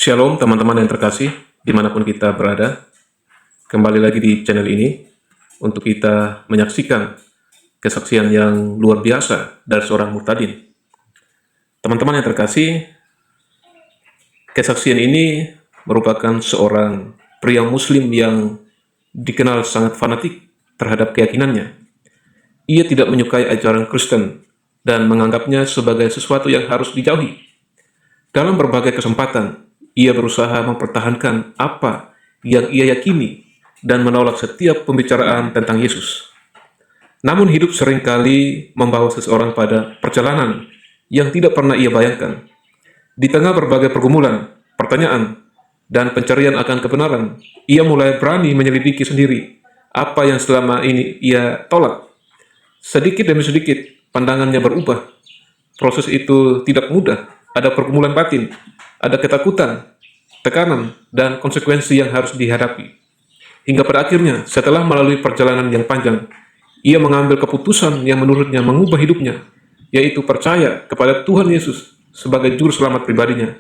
Shalom teman-teman yang terkasih, dimanapun kita berada. Kembali lagi di channel ini untuk kita menyaksikan kesaksian yang luar biasa dari seorang murtadin. Teman-teman yang terkasih, kesaksian ini merupakan seorang pria muslim yang dikenal sangat fanatik terhadap keyakinannya. Ia tidak menyukai ajaran Kristen dan menganggapnya sebagai sesuatu yang harus dijauhi. Dalam berbagai kesempatan, ia berusaha mempertahankan apa yang ia yakini dan menolak setiap pembicaraan tentang Yesus. Namun hidup seringkali membawa seseorang pada perjalanan yang tidak pernah ia bayangkan. Di tengah berbagai pergumulan, pertanyaan, dan pencarian akan kebenaran, ia mulai berani menyelidiki sendiri apa yang selama ini ia tolak. Sedikit demi sedikit, pandangannya berubah. Proses itu tidak mudah, ada pergumulan batin, ada ketakutan, tekanan, dan konsekuensi yang harus dihadapi. Hingga pada akhirnya, setelah melalui perjalanan yang panjang, ia mengambil keputusan yang menurutnya mengubah hidupnya, yaitu percaya kepada Tuhan Yesus sebagai juru selamat pribadinya.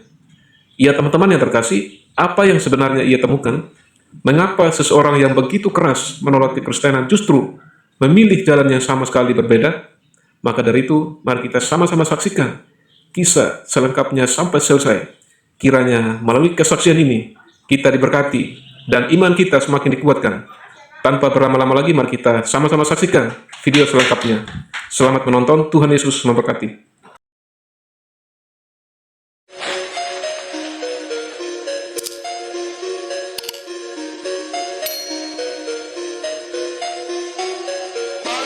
Ya teman-teman yang terkasih, apa yang sebenarnya ia temukan? Mengapa seseorang yang begitu keras menolak kekristenan justru memilih jalan yang sama sekali berbeda? Maka dari itu, mari kita sama-sama saksikan kisah selengkapnya sampai selesai. Kiranya melalui kesaksian ini, kita diberkati dan iman kita semakin dikuatkan. Tanpa berlama-lama lagi, mari kita sama-sama saksikan video selengkapnya. Selamat menonton, Tuhan Yesus memberkati.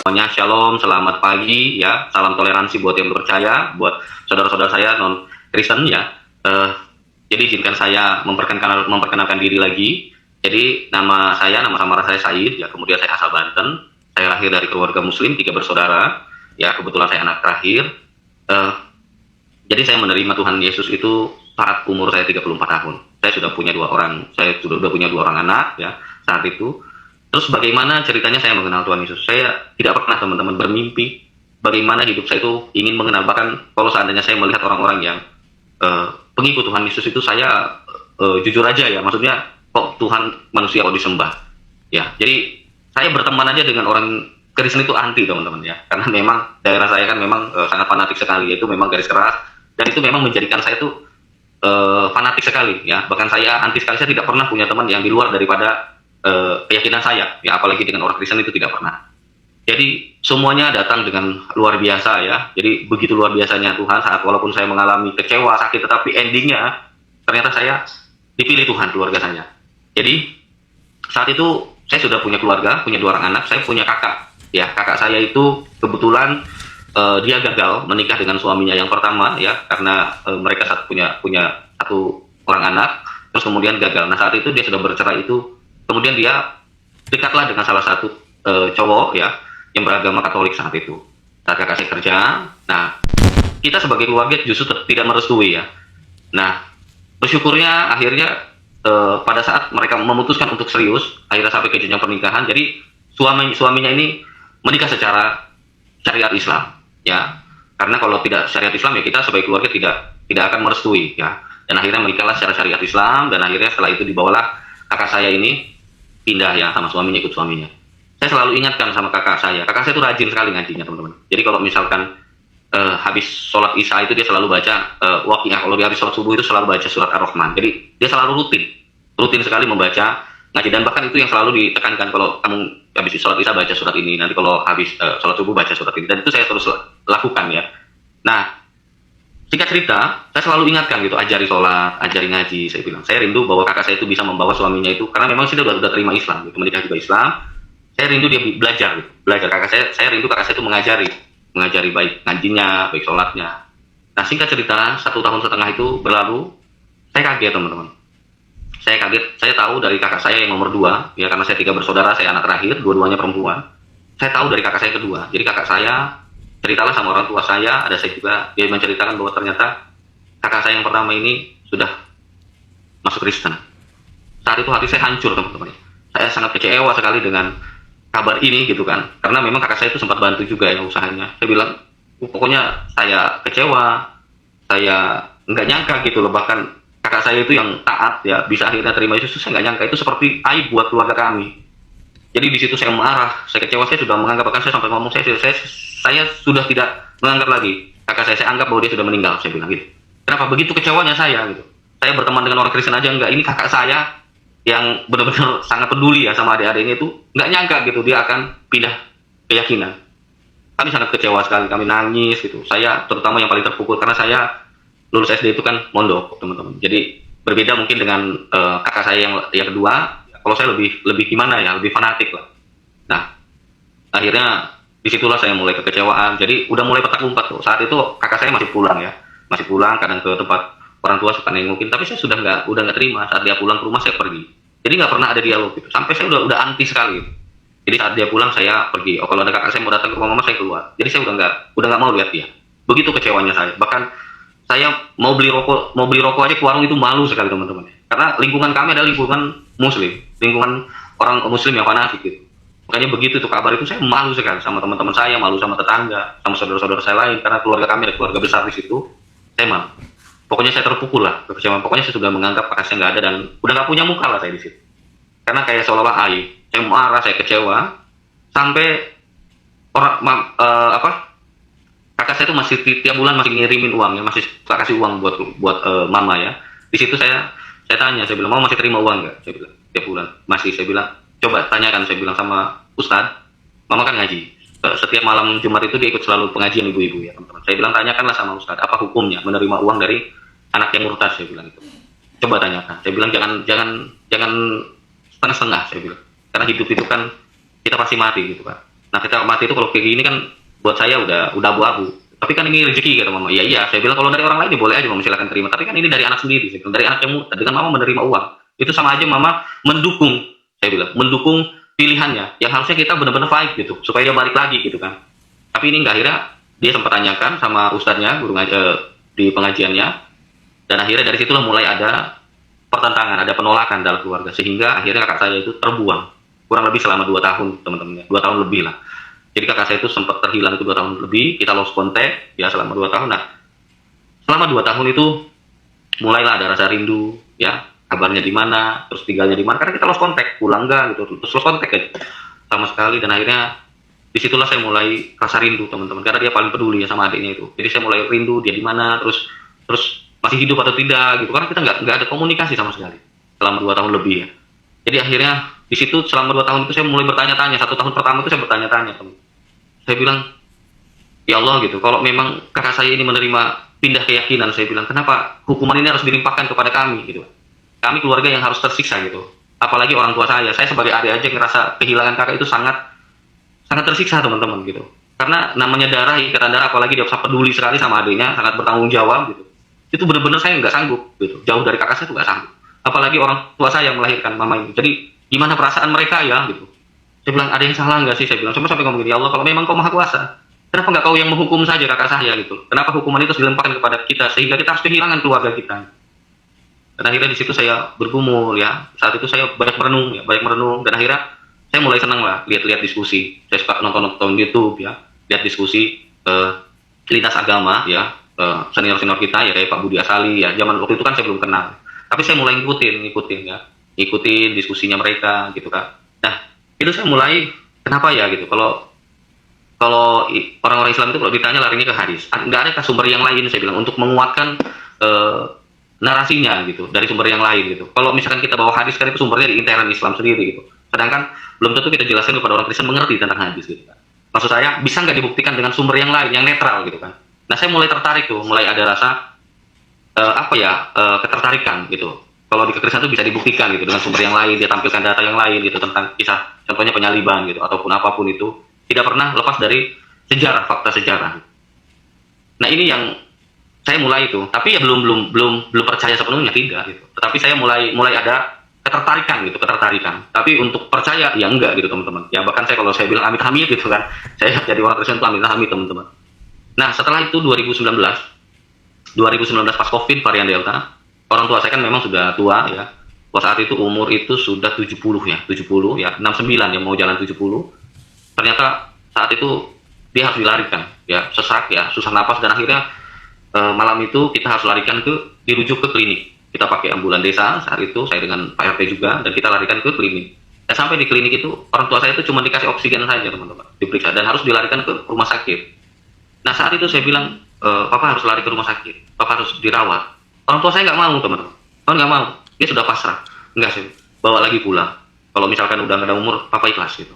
Semuanya shalom, selamat pagi ya, salam toleransi buat yang percaya, buat saudara-saudara saya non Kristen ya. Jadi izinkan saya memperkenalkan diri lagi. Jadi nama samaran saya Said ya, kemudian saya asal Banten. Saya lahir dari keluarga Muslim 3 bersaudara ya, kebetulan saya anak terakhir. Jadi saya menerima Tuhan Yesus itu saat umur saya 34 tahun. Saya sudah punya 2 orang, punya 2 orang anak ya saat itu. Terus bagaimana ceritanya saya mengenal Tuhan Yesus? Saya tidak pernah teman-teman bermimpi bagaimana hidup saya itu ingin mengenal. Bahkan kalau seandainya saya melihat orang-orang yang pengikut Tuhan Yesus itu, saya jujur aja ya, maksudnya kok Tuhan manusia kok disembah? Ya, jadi saya berteman aja dengan orang Kristen itu anti teman-teman ya, karena memang daerah saya kan memang sangat fanatik sekali, yaitu memang garis keras, dan itu memang menjadikan saya itu fanatik sekali ya. Bahkan saya anti sekali, saya tidak pernah punya teman yang di luar daripada keyakinan saya ya, apalagi dengan orang Kristen itu tidak pernah. Jadi semuanya datang dengan luar biasa ya. Jadi begitu luar biasanya Tuhan, saat walaupun saya mengalami kecewa, sakit, tetapi endingnya ternyata saya dipilih Tuhan, keluarga saya. Jadi saat itu saya sudah punya keluarga, punya 2 orang anak. Saya punya kakak ya, kakak saya itu kebetulan dia gagal menikah dengan suaminya yang pertama ya, karena mereka punya 1 orang anak, terus kemudian gagal. Nah saat itu dia sudah bercerai itu. Kemudian dia dekatlah dengan salah satu cowok ya, yang beragama Katolik saat itu. Saat kakak saya kerja, nah kita sebagai keluarga justru tidak merestui ya. Nah bersyukurnya akhirnya pada saat mereka memutuskan untuk serius, akhirnya sampai ke jenjang pernikahan. Jadi suaminya ini menikah secara syariat Islam ya. Karena kalau tidak syariat Islam ya, kita sebagai keluarga tidak akan merestui ya. Dan akhirnya menikahlah secara syariat Islam, dan akhirnya setelah itu dibawalah kakak saya ini pindah ya sama suaminya, ikut suaminya. Saya selalu ingatkan sama kakak saya itu rajin sekali ngajinya teman-teman. Jadi kalau misalkan habis sholat isya itu dia selalu baca waqiah. Kalau habis sholat subuh itu selalu baca surat Ar-Rahman. Jadi dia selalu rutin sekali membaca ngaji, dan bahkan itu yang selalu ditekankan, kalau kamu habis sholat isya baca surat ini, nanti kalau habis sholat subuh baca surat ini. Dan itu saya terus lakukan ya. Nah singkat cerita, saya selalu ingatkan gitu, ajari sholat, ajari ngaji. Saya bilang, saya rindu bahwa kakak saya itu bisa membawa suaminya itu, karena memang sudah terima Islam, gitu, menikah juga Islam. Saya rindu dia belajar, gitu, belajar. Saya rindu kakak saya itu mengajari baik ngajinya, baik sholatnya. Nah singkat cerita, 1,5 tahun itu berlalu, saya kaget teman-teman. Saya kaget, saya tahu dari kakak saya yang nomor 2, ya karena saya 3 bersaudara, saya anak terakhir, 2-duanya perempuan. Saya tahu dari kakak saya yang kedua. Jadi kakak saya ceritalah sama orang tua saya, ada saya juga, dia menceritakan bahwa ternyata kakak saya yang pertama ini sudah masuk Kristen. Saat itu hati saya hancur teman-teman. Saya sangat kecewa sekali dengan kabar ini gitu kan, karena memang kakak saya itu sempat bantu juga ya usahanya. Saya bilang, pokoknya saya kecewa, saya nggak nyangka gitu loh, bahkan kakak kakak saya itu yang taat ya, bisa akhirnya terima Yesus, saya nggak nyangka itu seperti aib buat keluarga kami. Jadi di situ saya marah, saya kecewa, saya sudah menganggap, bahkan saya sampai ngomong, saya sudah tidak menganggap lagi kakak saya anggap bahwa dia sudah meninggal, saya bilang gitu. Kenapa begitu kecewanya saya gitu? Saya berteman dengan orang Kristen aja enggak, ini kakak saya yang benar-benar sangat peduli ya sama adik-adiknya itu, nggak nyangka gitu dia akan pindah keyakinan. Kami sangat kecewa sekali, kami nangis gitu. Saya terutama yang paling terpukul karena saya lulus SD itu kan mondok, teman-teman. Jadi berbeda mungkin dengan kakak saya yang kedua. Kalau saya lebih gimana ya, lebih fanatik lah. Nah, akhirnya disitulah saya mulai kekecewaan. Jadi udah mulai petak umpet tuh. Saat itu kakak saya masih pulang ya, masih pulang kadang ke tempat orang tua suka nengokin. Tapi saya udah nggak terima saat dia pulang ke rumah saya pergi. Jadi nggak pernah ada dialog gitu. Sampai saya udah anti sekali. Gitu. Jadi saat dia pulang saya pergi. Oh kalau ada kakak saya mau datang ke rumah mama saya keluar. Jadi saya udah nggak mau lihat dia. Begitu kecewanya saya. Bahkan saya mau beli rokok aja ke warung itu malu sekali teman-teman. Karena lingkungan kami adalah lingkungan muslim, lingkungan orang muslim yang fanatik gitu. Makanya begitu tuh kabar itu saya malu sekali sama teman-teman saya, malu sama tetangga, sama saudara-saudara saya lain karena keluarga kami ada keluarga besar di situ. Saya malu. Pokoknya saya terpukul lah kekecewaan. Pokoknya saya sudah menganggap kakak saya nggak ada dan udah nggak punya muka lah saya di situ. Karena kayak seolah-olah aib. Saya marah, saya kecewa sampai kakak saya itu masih tiap bulan masih ngirimin uang ya, masih kasih uang buat mama ya. Di situ saya tanya, saya bilang, mau masih terima uang nggak? Saya bilang, tiap bulan. Masih, saya bilang, coba tanyakan, saya bilang sama Ustadz, mama kan ngaji. Setiap malam Jumat itu dia ikut selalu pengajian ibu-ibu ya, teman-teman. Saya bilang, tanyakanlah sama Ustadz, apa hukumnya menerima uang dari anak yang murtad, saya bilang itu. Coba tanyakan. Saya bilang, jangan setengah-setengah, saya bilang. Karena hidup itu kan, kita pasti mati gitu kan. Nah, kita mati itu kalau kayak gini kan, buat saya udah abu-abu. Tapi kan ini rezeki kata mama. Iya, saya bilang kalau dari orang lain boleh aja mama silakan terima. Tapi kan ini dari anak sendiri, saya bilang, dari anak yang murtad. Dengan mama menerima uang, itu sama aja mama mendukung, saya bilang, mendukung pilihannya. Yang harusnya kita benar-benar fight gitu, supaya dia balik lagi gitu kan. Tapi ini enggak, akhirnya dia sempat tanyakan sama ustadznya, guru di pengajiannya, dan akhirnya dari situlah mulai ada pertentangan, ada penolakan dalam keluarga, sehingga akhirnya kakak saya itu terbuang kurang lebih selama 2 tahun teman-teman, 2 tahun lebih lah. Jadi kakak saya itu sempat terhilang itu 2 tahun lebih, kita lost contact ya selama 2 tahun. Nah, selama 2 tahun itu mulailah ada rasa rindu ya, kabarnya di mana, terus tinggalnya di mana, karena kita lost contact, pulang enggak gitu, terus lost contact aja sama sekali. Dan akhirnya disitulah saya mulai rasa rindu teman-teman, karena dia paling peduli ya sama adiknya itu. Jadi saya mulai rindu dia di mana, terus masih hidup atau tidak gitu, karena kita nggak ada komunikasi sama sekali selama 2 tahun lebih ya. Jadi akhirnya di situ selama 2 tahun itu saya mulai bertanya-tanya. 1 tahun pertama itu saya bertanya-tanya, teman. Saya bilang, ya Allah gitu, kalau memang kakak saya ini menerima pindah keyakinan, saya bilang, kenapa hukuman ini harus dilimpahkan kepada kami gitu. Kami keluarga yang harus tersiksa gitu. Apalagi orang tua saya sebagai adik aja ngerasa kehilangan kakak itu sangat tersiksa teman-teman gitu. Karena namanya darah, ikatan darah, apalagi dia peduli sekali sama adiknya, sangat bertanggung jawab gitu. Itu benar-benar saya nggak sanggup gitu. Jauh dari kakak saya tuh nggak sanggup. Apalagi orang tua saya yang melahirkan mama ini. Jadi gimana perasaan mereka ya gitu. Saya bilang, ada yang salah nggak sih? Saya bilang, sampai ngomong gini, ya Allah, kalau memang kau maha kuasa, kenapa nggak kau yang menghukum saja kakak saya gitu? Kenapa hukuman itu dilemparkan kepada kita sehingga kita harus kehilangan keluarga kita? Dan akhirnya di situ saya bergumul ya. Saat itu saya banyak merenung dan akhirnya saya mulai senang lah lihat diskusi. Saya suka nonton YouTube ya, lihat diskusi lintas agama ya, senior kita ya kayak Pak Budi Asali ya. Zaman waktu itu kan saya belum kenal, tapi saya mulai ngikutin diskusinya mereka gitu kan. Nah, itu saya mulai kenapa ya gitu, kalau orang-orang Islam itu kalau ditanya larinya ke hadis, nggak ada sumber yang lain saya bilang untuk menguatkan narasinya gitu dari sumber yang lain gitu. Kalau misalkan kita bawa hadis kan itu sumbernya di internet Islam sendiri gitu, sedangkan belum tentu kita jelaskan kepada orang Kristen mengerti tentang hadis gitu kan. Maksud saya bisa nggak dibuktikan dengan sumber yang lain yang netral gitu kan. Nah, saya mulai tertarik tuh, mulai ada rasa ketertarikan gitu. Kalau di kekristenan itu bisa dibuktikan gitu dengan sumber yang lain, dia tampilkan data yang lain gitu tentang kisah, contohnya penyaliban gitu ataupun apapun itu, tidak pernah lepas dari sejarah, fakta sejarah. Nah, ini yang saya mulai itu, tapi ya belum percaya sepenuhnya, tidak gitu. Tetapi saya mulai ada ketertarikan. Tapi untuk percaya ya enggak gitu teman-teman. Ya bahkan saya kalau saya bilang amit-amit gitu kan, saya jadi orang Kristen itu amit-amit teman-teman. Nah, setelah itu 2019 pas COVID varian Delta. Orang tua saya kan memang sudah tua ya. Saat itu umur itu sudah 70 ya, 69 ya, mau jalan 70. Ternyata saat itu dia harus dilarikan ya, sesak ya, susah napas, dan akhirnya malam itu kita harus dirujuk ke klinik Kita pakai ambulan desa saat itu, saya dengan Pak RT juga, dan kita larikan ke klinik. Dan sampai di klinik itu, orang tua saya itu cuma dikasih oksigen saja teman-teman, diperiksa, dan harus dilarikan ke rumah sakit. Nah saat itu saya bilang, Papa harus lari ke rumah sakit, Papa harus dirawat. Orang tua saya nggak mau teman-teman, nggak mau, dia sudah pasrah. Enggak sih, bawa lagi pulang. Kalau misalkan udah nggak ada umur, Papa ikhlas gitu.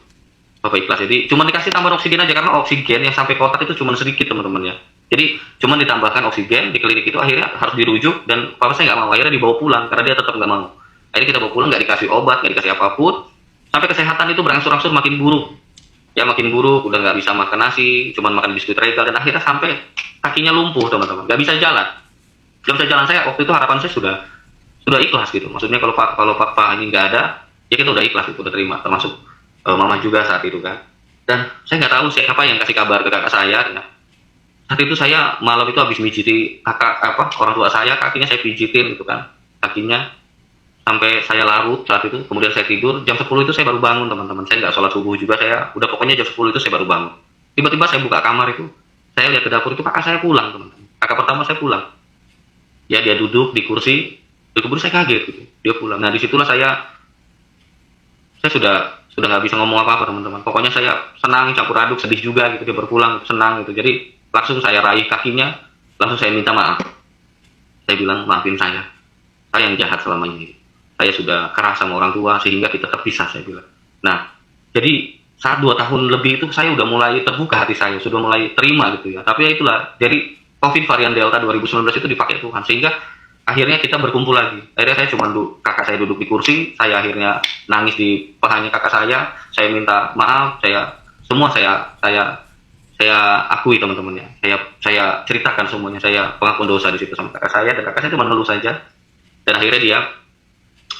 Papa ikhlas, jadi cuma dikasih tambahan oksigen aja, karena oksigen yang sampai kotak itu cuma sedikit teman-teman ya. Jadi cuma ditambahkan oksigen di klinik itu, akhirnya harus dirujuk, dan Papa saya nggak mau, akhirnya dibawa pulang karena dia tetap nggak mau. Akhirnya kita bawa pulang, nggak dikasih obat, nggak dikasih apapun, sampai kesehatan itu berangsur-angsur makin buruk. Ya makin buruk, udah nggak bisa makan nasi, cuma makan biskuit regal, dan akhirnya sampai kakinya lumpuh teman-teman, nggak bisa jalan. Nggak bisa jalan. Saya waktu itu harapan saya sudah ikhlas gitu. Maksudnya kalau papa ini nggak ada, ya kita udah ikhlas, itu udah terima, termasuk mama juga saat itu kan. Dan saya nggak tahu siapa yang kasih kabar ke kakak saya. Ya. Saat itu saya malam itu habis mijiti orang tua saya, kakinya saya pijitin gitu kan, kakinya sampai saya larut saat itu. Kemudian saya tidur, jam 10 itu saya baru bangun teman-teman. Saya nggak sholat subuh juga, saya udah pokoknya jam 10 itu saya baru bangun. Tiba-tiba saya buka kamar itu, saya lihat ke dapur itu kakak saya pulang teman-teman. Kakak pertama saya pulang. Ya dia duduk di kursi saya kaget gitu. Dia pulang. Nah disitulah saya sudah nggak bisa ngomong apa-apa teman-teman. Pokoknya saya senang, campur aduk, sedih juga gitu. Dia berpulang, senang gitu. Jadi langsung saya raih kakinya, langsung saya minta maaf. Saya bilang, maafin saya yang jahat selama ini. Saya sudah keras sama orang tua sehingga kita terpisah, saya bilang. Nah jadi saat 2 tahun lebih itu saya udah mulai terbuka hati saya, sudah mulai terima gitu ya. Tapi ya itulah, jadi COVID varian Delta 2019 itu dipakai Tuhan, sehingga akhirnya kita berkumpul lagi. Akhirnya saya kakak saya duduk di kursi, saya akhirnya nangis di pahanya kakak saya minta maaf, saya akui teman-teman ya. Saya ceritakan semuanya, saya pengakuan dosa di situ sama kakak saya, dan kakak saya cuma ngeluh saja. Dan akhirnya dia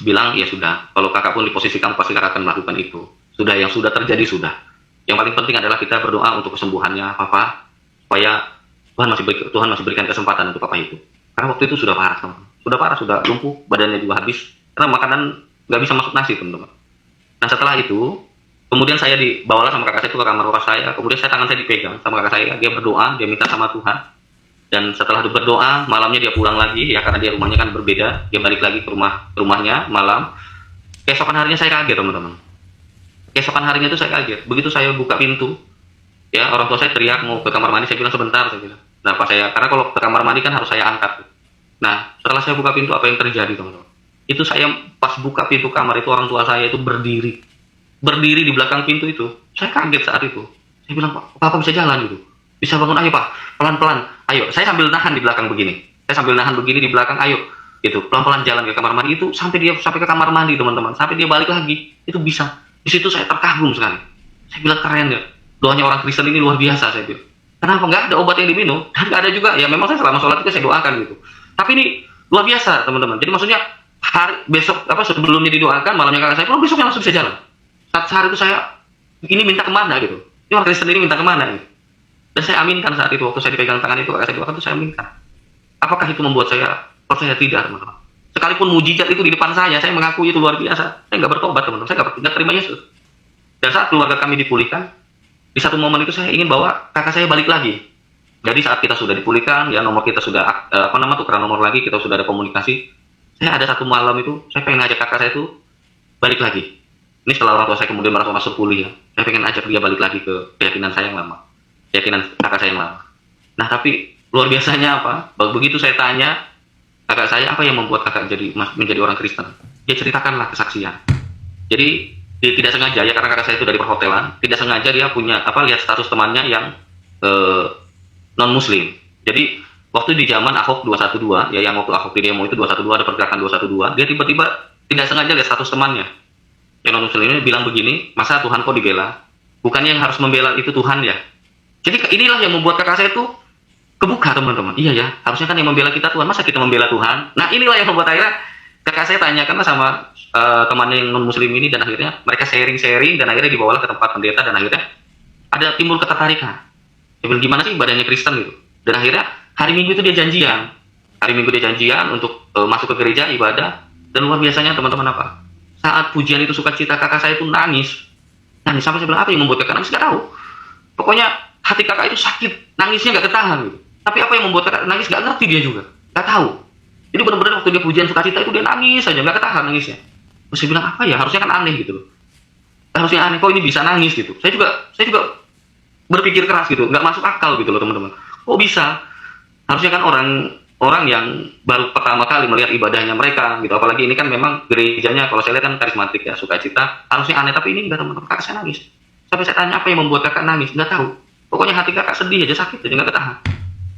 bilang, ya sudah, kalau kakak pun di posisi kamu pasti kakak akan melakukan itu. Sudah, yang sudah terjadi sudah. Yang paling penting adalah kita berdoa untuk kesembuhannya Papa, supaya Tuhan masih berikan kesempatan untuk Papa itu. Karena waktu itu sudah parah teman-teman. Sudah parah, sudah lumpuh, badannya juga habis. Karena makanan nggak bisa masuk nasi teman-teman. Nah setelah itu, kemudian saya dibawalah sama kakak saya itu ke kamar bapak saya. Kemudian tangan saya dipegang sama kakak saya. Dia berdoa, dia minta sama Tuhan. Dan setelah berdoa, malamnya dia pulang lagi ya, karena dia rumahnya kan berbeda. Dia balik lagi ke rumahnya malam. Keesokan harinya saya kaget teman-teman. Keesokan harinya itu saya kaget. Begitu saya buka pintu, ya orang tua saya teriak mau ke kamar mandi. Saya bilang sebentar, saya bilang. Nah pas karena kalau ke kamar mandi kan harus saya angkat. Nah setelah saya buka pintu, apa yang terjadi teman-teman? Itu saya pas buka pintu kamar itu, orang tua saya itu berdiri di belakang pintu itu. Saya kaget saat itu. Saya bilang, Papa bisa jalan gitu, bisa bangun, ayo Pak, pelan-pelan, ayo. Saya sambil nahan di belakang begini, di belakang, ayo gitu, pelan-pelan jalan ke kamar mandi itu, sampai ke kamar mandi teman-teman, sampai dia balik lagi, itu bisa. Di situ saya terkagum sekali. Saya bilang keren ya, doanya orang Kristen ini luar biasa, saya bilang. Kenapa nggak ada obat yang diminum? Dan nggak ada juga, ya memang saya selama sholat itu saya doakan gitu. Tapi ini luar biasa teman-teman. Jadi maksudnya besok sebelumnya didoakan, malamnya kakak saya pulang, besoknya langsung bisa jalan. Saat hari itu saya ini minta kemana gitu. Ini orang Kristen ini minta kemana gitu. Dan saya aminkan saat itu, waktu saya dipegang tangan itu, kakak saya doakan itu saya aminkan. Apakah itu membuat saya percaya? Tidak teman-teman. Sekalipun mujizat itu di depan saya mengakui itu luar biasa. Saya nggak bertobat teman-teman, saya nggak terima Yesus. Dan saat keluarga kami dipulihkan, di satu momen itu saya ingin bawa kakak saya balik lagi. Jadi saat kita sudah dipulihkan, ya nomor kita sudah tukeran nomor lagi, kita sudah ada komunikasi. Saya ada satu malam itu, saya pengen ngajak kakak saya itu balik lagi. Ini setelah orang tua saya kemudian masuk kuliah, saya pengen ajak dia balik lagi ke keyakinan saya yang lama, keyakinan kakak saya yang lama. Nah tapi luar biasanya apa? Begitu saya tanya kakak saya, apa yang membuat kakak menjadi orang Kristen? Dia ceritakanlah kesaksian. Jadi dia tidak sengaja ya, karena kakak saya itu dari perhotelan, tidak sengaja dia punya lihat status temannya yang non Muslim. Jadi waktu di zaman Ahok 212 ya, yang waktu Ahok di demo itu 212, ada pergerakan 212, dia tiba-tiba tidak sengaja lihat status temannya yang non Muslim ini bilang begini, masa Tuhan kok dibela? Bukannya yang harus membela itu Tuhan ya? Jadi inilah yang membuat kakak saya itu kebuka teman-teman. Iya ya, harusnya kan yang membela kita Tuhan, masa kita membela Tuhan? Nah inilah yang membuat akhirnya kakak saya tanyakan sama temannya yang non Muslim ini, dan akhirnya mereka sharing dan akhirnya dibawalah ke tempat pendeta, dan akhirnya ada timbul ketertarikan. Dia bilang, gimana sih badannya Kristen gitu? Dan akhirnya hari Minggu itu dia janjian. Untuk masuk ke gereja ibadah, dan luar biasanya teman-teman apa? Saat pujian itu sukacita, kakak saya itu nangis sampai saya bilang, apa yang membuat kakak nangis? Gak tahu. Pokoknya hati kakak itu sakit, nangisnya gak ketahan gitu. Tapi apa yang membuat kakak nangis gak ngerti dia juga, gak tahu. Jadi benar-benar waktu dia pujian sukacita itu dia nangis aja, nggak ketahan nangisnya. Terus saya bilang apa ya, harusnya kan aneh gitu loh. Harusnya aneh, kok ini bisa nangis gitu. Saya juga berpikir keras gitu, nggak masuk akal gitu loh teman-teman. Kok bisa? Harusnya kan orang yang baru pertama kali melihat ibadahnya mereka gitu, apalagi ini kan memang gerejanya kalau saya lihat kan karismatik ya, sukacita, harusnya aneh, tapi ini enggak teman-teman, kakak saya nangis. Sampai saya tanya apa yang membuat kakak nangis, nggak tahu. Pokoknya hati kakak sedih aja, sakit aja, nggak ketahan.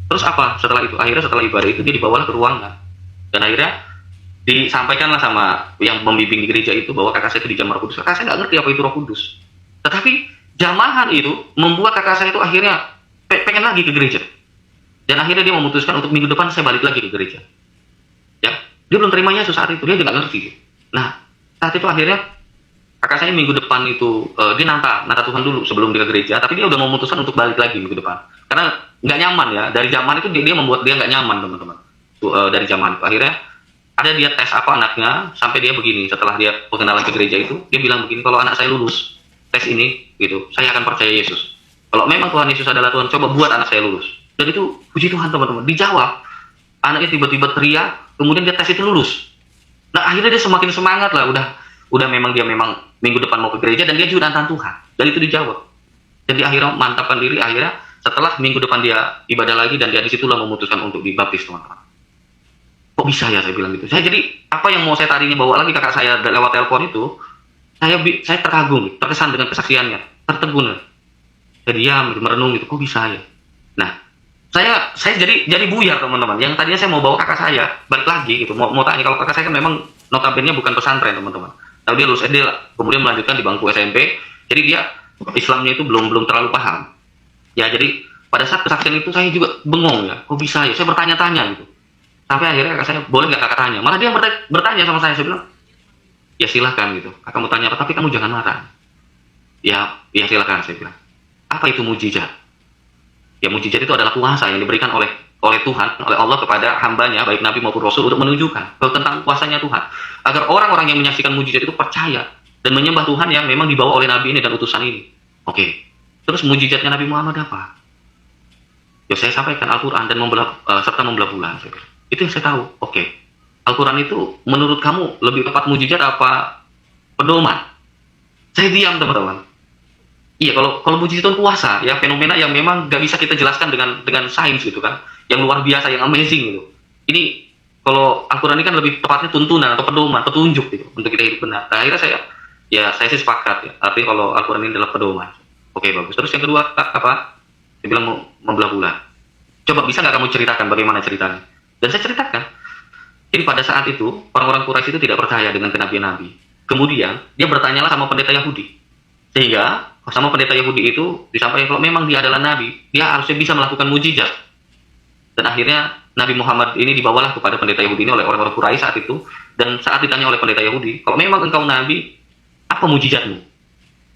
Terus apa setelah itu? Akhirnya setelah ibadah itu dia dibawalah ke ruangan dan akhirnya disampaikanlah sama yang membimbing di gereja itu bahwa kakak saya itu dijamah Roh Kudus. Kakak saya nggak ngerti apa itu Roh Kudus, tetapi jamahan itu membuat kakak saya itu akhirnya pengen lagi ke gereja. Dan akhirnya dia memutuskan untuk minggu depan saya balik lagi ke gereja. Ya, dia belum terima Yesus saat itu, dia nggak ngerti. Nah, saat itu akhirnya kakak saya minggu depan itu dia nanta Tuhan dulu sebelum dia ke gereja, tapi dia udah memutuskan untuk balik lagi minggu depan. Karena nggak nyaman ya, dari zaman itu dia membuat dia nggak nyaman teman-teman. Dari zaman itu akhirnya ada dia tes apa anaknya sampai dia begini, setelah dia pengenalan ke gereja itu dia bilang begini, kalau anak saya lulus tes ini gitu, saya akan percaya Yesus. Kalau memang Tuhan Yesus adalah Tuhan, coba buat anak saya lulus. Dan itu puji Tuhan teman-teman, dijawab. Anaknya tiba-tiba teriak, kemudian dia tes itu lulus. Nah akhirnya dia semakin semangat lah, udah memang dia memang minggu depan mau ke gereja dan dia juga nantang Tuhan. Dan itu dijawab. Dan dia akhirnya mantapkan diri, akhirnya setelah minggu depan dia ibadah lagi dan dia disitulah memutuskan untuk dibaptis teman-teman. Kok bisa ya saya bilang gitu. Saya jadi apa yang mau saya tadinya bawa lagi kakak saya lewat telepon itu, saya terkagum, terkesan dengan kesaksiannya, tertegun. Saya diam, merenung gitu, kok bisa ya. Nah, saya jadi buyar teman-teman. Yang tadinya saya mau bawa kakak saya balik lagi gitu, mau tanya, kalau kakak saya kan memang notabene bukan pesantren teman-teman. Lalu dia lulus SD, kemudian melanjutkan di bangku SMP. Jadi dia Islamnya itu belum terlalu paham. Ya jadi pada saat kesaksian itu saya juga bengong ya, kok bisa ya. Saya bertanya-tanya gitu. Sampai akhirnya kakak saya, boleh nggak kakak tanya? Malah dia bertanya sama saya bilang, ya silahkan gitu. Kakak mau tanya apa, tapi kamu jangan marah. Ya silahkan saya bilang. Apa itu mujizat? Ya mujizat itu adalah kuasa yang diberikan oleh Tuhan, oleh Allah kepada hambanya, baik Nabi maupun Rasul, untuk menunjukkan tentang kuasanya Tuhan. Agar orang-orang yang menyaksikan mujizat itu percaya dan menyembah Tuhan yang memang dibawa oleh Nabi ini dan utusan ini. Oke. Terus mujizatnya Nabi Muhammad apa? Ya saya sampaikan Al-Quran dan serta membelah bulan. Itu yang saya tahu. Oke. Al-Quran itu menurut kamu lebih tepat mujizat apa pedoman? Saya diam teman-teman. Iya, kalau mujizat itu kuasa, ya fenomena yang memang gak bisa kita jelaskan dengan sains gitu kan, yang luar biasa, yang amazing gitu. Ini kalau Al-Quran ini kan lebih tepatnya tuntunan atau pedoman, petunjuk gitu untuk kita hidup benar. Nah, akhirnya saya sih sepakat ya. Artinya kalau Al-Quran ini adalah pedoman. Oke, bagus. Terus yang kedua apa? Dia bilang mau membelah bulan. Coba bisa nggak kamu ceritakan bagaimana ceritanya? Dan saya ceritakan. Jadi pada saat itu orang-orang Quraisy itu tidak percaya dengan kenabian Nabi. Kemudian dia bertanyalah sama pendeta Yahudi. Sehingga sama pendeta Yahudi itu disampaikan kalau memang dia adalah Nabi, dia harusnya bisa melakukan mujizat. Dan akhirnya Nabi Muhammad ini dibawalah kepada pendeta Yahudi ini oleh orang-orang Quraisy saat itu. Dan saat ditanya oleh pendeta Yahudi, kalau memang engkau Nabi, apa mujizatmu?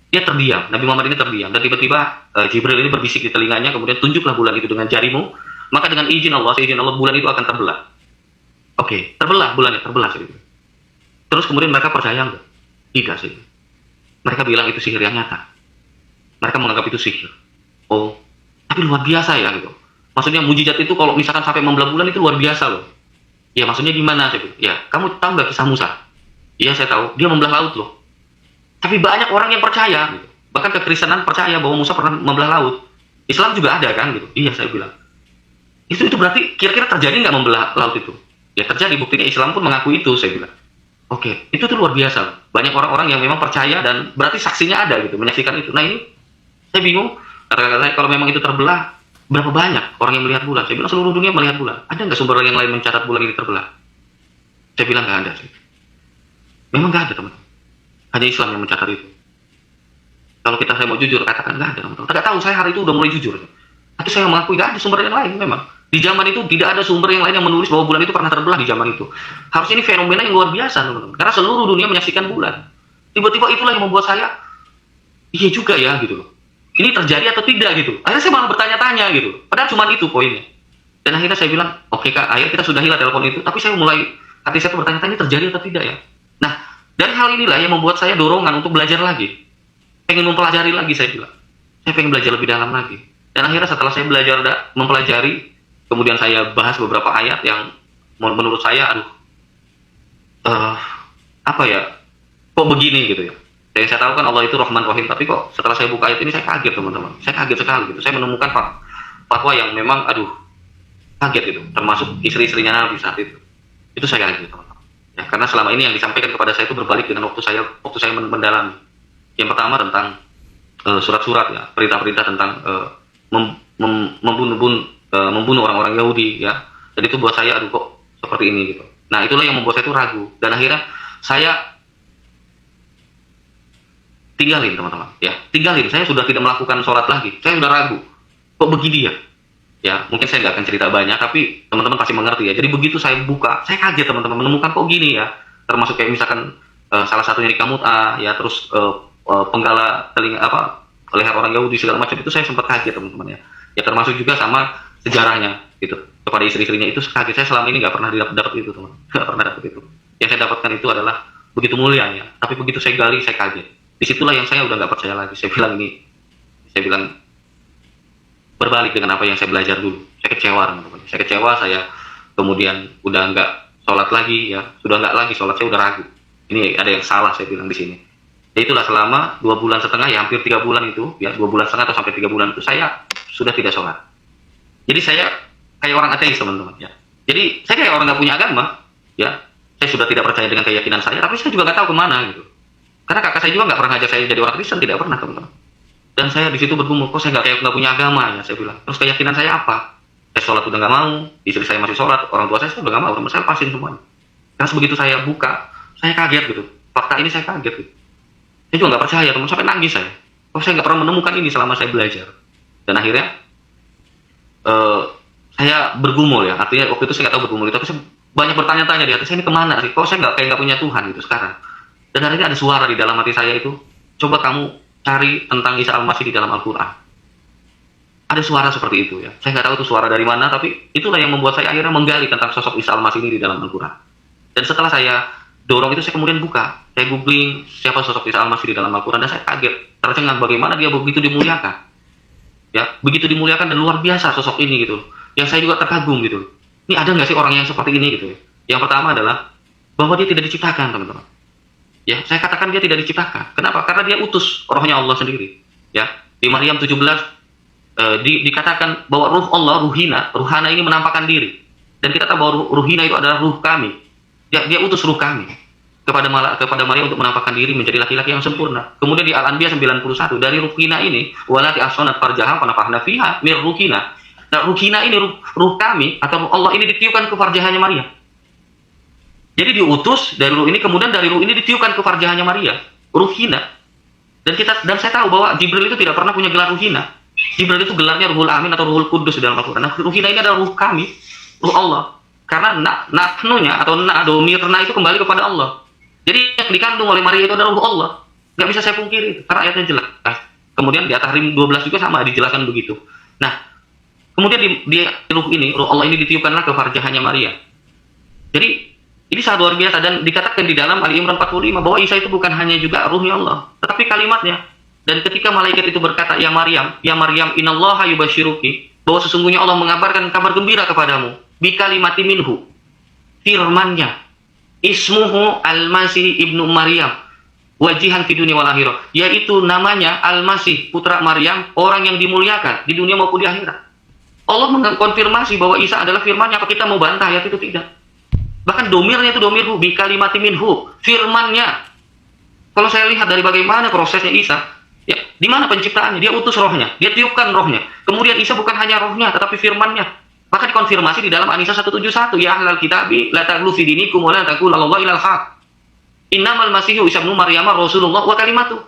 Dia terdiam, Nabi Muhammad ini terdiam. Dan tiba-tiba Jibril ini berbisik di telinganya, kemudian tunjuklah bulan itu dengan jarimu, maka dengan izin Allah bulan itu akan terbelah. Oke, terbelah bulannya, terbelah. Terus kemudian mereka percaya enggak? Tidak sih. Mereka bilang itu sihir yang nyata. Mereka menganggap itu sihir. Oh, tapi luar biasa ya gitu. Maksudnya mujizat itu kalau misalkan sampai membelah bulan itu luar biasa loh. Ya maksudnya gimana sih? Ya, kamu tahu nggak kisah Musa? Iya saya tahu. Dia membelah laut loh. Tapi banyak orang yang percaya gitu. Bahkan kekristenan percaya bahwa Musa pernah membelah laut. Islam juga ada kan gitu. Iya saya bilang. Itu berarti kira-kira terjadi nggak membelah laut itu? Ya terjadi. Buktinya Islam pun mengakui itu saya bilang. Oke, itu tuh luar biasa. Banyak orang-orang yang memang percaya dan berarti saksinya ada gitu, menyaksikan itu. Nah ini saya bingung. Kata-kata saya kalau memang itu terbelah, berapa banyak orang yang melihat bulan? Saya bilang seluruh dunia melihat bulan. Ada nggak sumber yang lain mencatat bulan ini terbelah? Saya bilang nggak ada. Memang nggak ada teman-teman. Hanya Islam yang mencatat itu. Kalau saya mau jujur katakan nggak ada teman-teman. Nggak tahu saya hari itu udah mulai jujur. Tapi saya mengakui nggak ada sumber yang lain memang. Di zaman itu tidak ada sumber yang lain yang menulis bahwa bulan itu pernah terbelah di zaman itu. Harusnya ini fenomena yang luar biasa teman-teman. Karena seluruh dunia menyaksikan bulan. Tiba-tiba itulah yang membuat saya, iya juga ya gitu loh. Ini terjadi atau tidak gitu. Akhirnya saya malah bertanya-tanya gitu. Padahal cuma itu poinnya. Dan akhirnya saya bilang, oke kak, akhirnya kita sudahilah telepon itu. Tapi saya mulai, hati saya tuh bertanya-tanya terjadi atau tidak ya. Nah, dari hal inilah yang membuat saya dorongan untuk belajar lagi. Pengen mempelajari lagi saya bilang. Saya pengen belajar lebih dalam lagi. Dan akhirnya setelah saya belajar mempelajari, kemudian saya bahas beberapa ayat yang menurut saya, aduh, apa ya, kok begini gitu ya. Saya tahu kan Allah itu Rahman Rahim, tapi kok setelah saya buka ayat ini saya kaget teman-teman. Saya kaget sekali gitu. Saya menemukan fatwa yang memang aduh kaget gitu. Termasuk istri-istrinya Nabi saat itu. Itu saya kaget teman-teman. Ya, karena selama ini yang disampaikan kepada saya itu berbalik dengan waktu saya mendalami. Yang pertama tentang surat-surat ya, perintah-perintah tentang membunuh orang-orang Yahudi ya. Dan itu buat saya aduh kok seperti ini gitu. Nah, itulah yang membuat saya itu ragu, dan akhirnya saya tinggalin teman-teman ya, saya sudah tidak melakukan sholat lagi. Saya sudah ragu, kok begini ya. Ya mungkin saya nggak akan cerita banyak, tapi teman-teman pasti mengerti ya. Jadi begitu saya buka, saya kaget teman-teman menemukan kok gini ya. Termasuk kayak misalkan salah satunya nikah mut'ah ya, terus penggala telinga leher orang Yahudi segala macam, itu saya sempat kaget teman-teman ya. Ya termasuk juga sama sejarahnya gitu kepada istri-istrinya, itu kaget. Saya selama ini nggak pernah dapat itu teman, nggak pernah dapat itu. Yang saya dapatkan itu adalah begitu mulia ya, tapi begitu saya gali saya kaget. Disitulah yang saya udah nggak percaya lagi. Saya bilang berbalik dengan apa yang saya belajar dulu. Saya kecewa teman-teman. Saya kecewa, saya kemudian udah nggak sholat lagi ya, sudah nggak lagi sholat, saya udah ragu. Ini ada yang salah saya bilang di sini. Ya itulah selama 2,5 bulan ya, hampir 3 bulan itu ya, 2,5 bulan atau sampai 3 bulan itu saya sudah tidak sholat. Jadi saya kayak orang ateis teman-teman ya. Jadi saya kayak orang nggak punya agama ya. Saya sudah tidak percaya dengan keyakinan saya, tapi saya juga nggak tahu kemana gitu. Karena kakak saya juga nggak pernah ngajak saya jadi orang Kristen, tidak pernah teman-teman. Dan saya di situ bergumul, kok saya nggak punya agama ya, saya bilang. Terus keyakinan saya apa? Saya sholat udah nggak mau, istri saya masih sholat, orang tua saya udah nggak mau, teman saya lepasin semuanya. Karena begitu saya buka, saya kaget gitu. Fakta ini saya kaget gitu. Saya juga nggak percaya teman, sampai nangis saya. Kok saya nggak pernah menemukan ini selama saya belajar. Dan akhirnya saya bergumul ya, artinya waktu itu saya nggak tahu bergumul itu, tapi saya banyak bertanya-tanya di hati saya, ini kemana sih? Kok saya nggak punya Tuhan gitu sekarang? Dan akhirnya ada suara di dalam hati saya itu, coba kamu cari tentang Isa Al-Masih di dalam Al-Quran. Ada suara seperti itu ya. Saya nggak tahu itu suara dari mana, tapi itulah yang membuat saya akhirnya menggali tentang sosok Isa Al-Masih ini di dalam Al-Quran. Dan setelah saya dorong itu, saya kemudian buka, saya googling siapa sosok Isa Al-Masih di dalam Al-Quran, dan saya kaget, tercengang bagaimana dia begitu dimuliakan. Ya, begitu dimuliakan dan luar biasa sosok ini gitu. Yang saya juga terkagum gitu. Ini ada nggak sih orang yang seperti ini gitu ya? Yang pertama adalah bahwa dia tidak diciptakan teman-teman. Ya, saya katakan dia tidak diciptakan. Kenapa? Karena dia utus rohnya Allah sendiri. Ya, di Maryam 17 dikatakan bahwa ruh Allah, ruhana ini menampakkan diri. Dan kita tahu bahwa ruhina itu adalah ruh kami. Dia utus ruh kami kepada Maryam untuk menampakkan diri menjadi laki-laki yang sempurna. Kemudian di Al-Anbiya 91, dari ruhina ini walati ahsanat farjaha wa nafakhna fiha mir ruhina. Nah, ruhina ini ruh kami atau Allah ini ditiupkan ke farjahannya Maryam. Jadi diutus dari ruh ini, kemudian dari ruh ini ditiupkan ke farjahannya Maria, ruhina. Dan saya tahu bahwa Jibril itu tidak pernah punya gelar ruhina. Jibril itu gelarnya Ruhul Amin atau Ruhul Kudus di dalam Al-Quran. Nah, ruhina ini adalah ruh kami, ruh Allah. Karena nahnunya atau domirna itu kembali kepada Allah. Jadi yang dikandung oleh Maria itu adalah ruh Allah. Nggak bisa saya pungkiri, karena ayatnya jelas. Kemudian di At-Tahrim 12 juga sama dijelaskan begitu. Nah, kemudian di ruh Allah ini ditiupkanlah ke farjahannya Maria. Jadi ini sangat luar biasa, dan dikatakan di dalam Ali Imran 45 bahwa Isa itu bukan hanya juga ruhnya Allah, tetapi kalimatnya. Dan ketika malaikat itu berkata, ya Maryam, innallaha yubashiruki, bahwa sesungguhnya Allah mengabarkan kabar gembira kepadamu, bi kalimati minhu, firmannya, ismuhu Al-Masih ibnu Maryam, wajihan fi dunia wal akhirah, yaitu namanya Al-Masih putra Maryam, orang yang dimuliakan di dunia maupun di akhirat. Allah mengkonfirmasi bahwa Isa adalah firmannya. Apa kita mau bantah ayat itu? Tidak. Bahkan domirnya itu domirhu, bi kalimati minhu, firmannya. Kalau saya lihat dari bagaimana prosesnya Isa, ya, di mana penciptaannya? Dia utus rohnya, dia tiupkan rohnya. Kemudian Isa bukan hanya rohnya, tetapi firmannya. Maka dikonfirmasi di dalam An-Nisa 171, ya ahlal kitabi, la taghlu fi dinikum wa la taqulu 'alallahi ilal haq. Innamal masihu Isa ibnu Maryam rasulullah wa kalimatuh.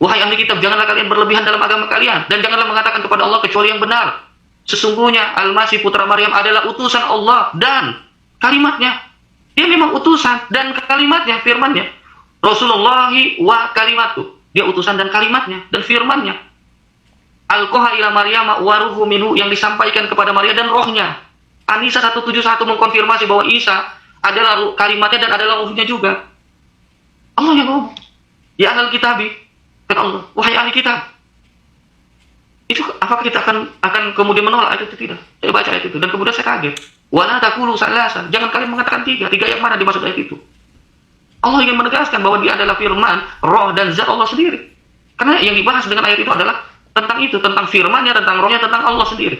Wahai ahli kitab, janganlah kalian berlebihan dalam agama kalian, dan janganlah mengatakan kepada Allah kecuali yang benar. Sesungguhnya Al-Masih putra Maryam adalah utusan Allah dan kalimatnya. Dia memang utusan dan kalimatnya, firmannya. Rasulullahi wa kalimatu. Dia utusan dan kalimatnya dan firmannya. Alqaha ila Maryam wa ruhu minhu, yang disampaikan kepada Maria dan rohnya. An-Nisa 171 mengkonfirmasi bahwa Isa adalah kalimatnya dan adalah ruhnya juga. Allah yang ngomong. Ya ahlal kitabi, kata Allah, wahai ahli kitab. Itu apakah kita akan kemudian menolak ayat itu? Tidak. Saya baca ayat itu dan kemudian saya kaget. Wala taqulu salasa. Jangan kalian mengatakan tiga. Tiga yang mana dimaksud ayat itu? Allah ingin menegaskan bahwa dia adalah firman, roh, dan zat Allah sendiri. Karena yang dibahas dengan ayat itu adalah tentang itu, tentang firmannya, tentang rohnya, tentang Allah sendiri.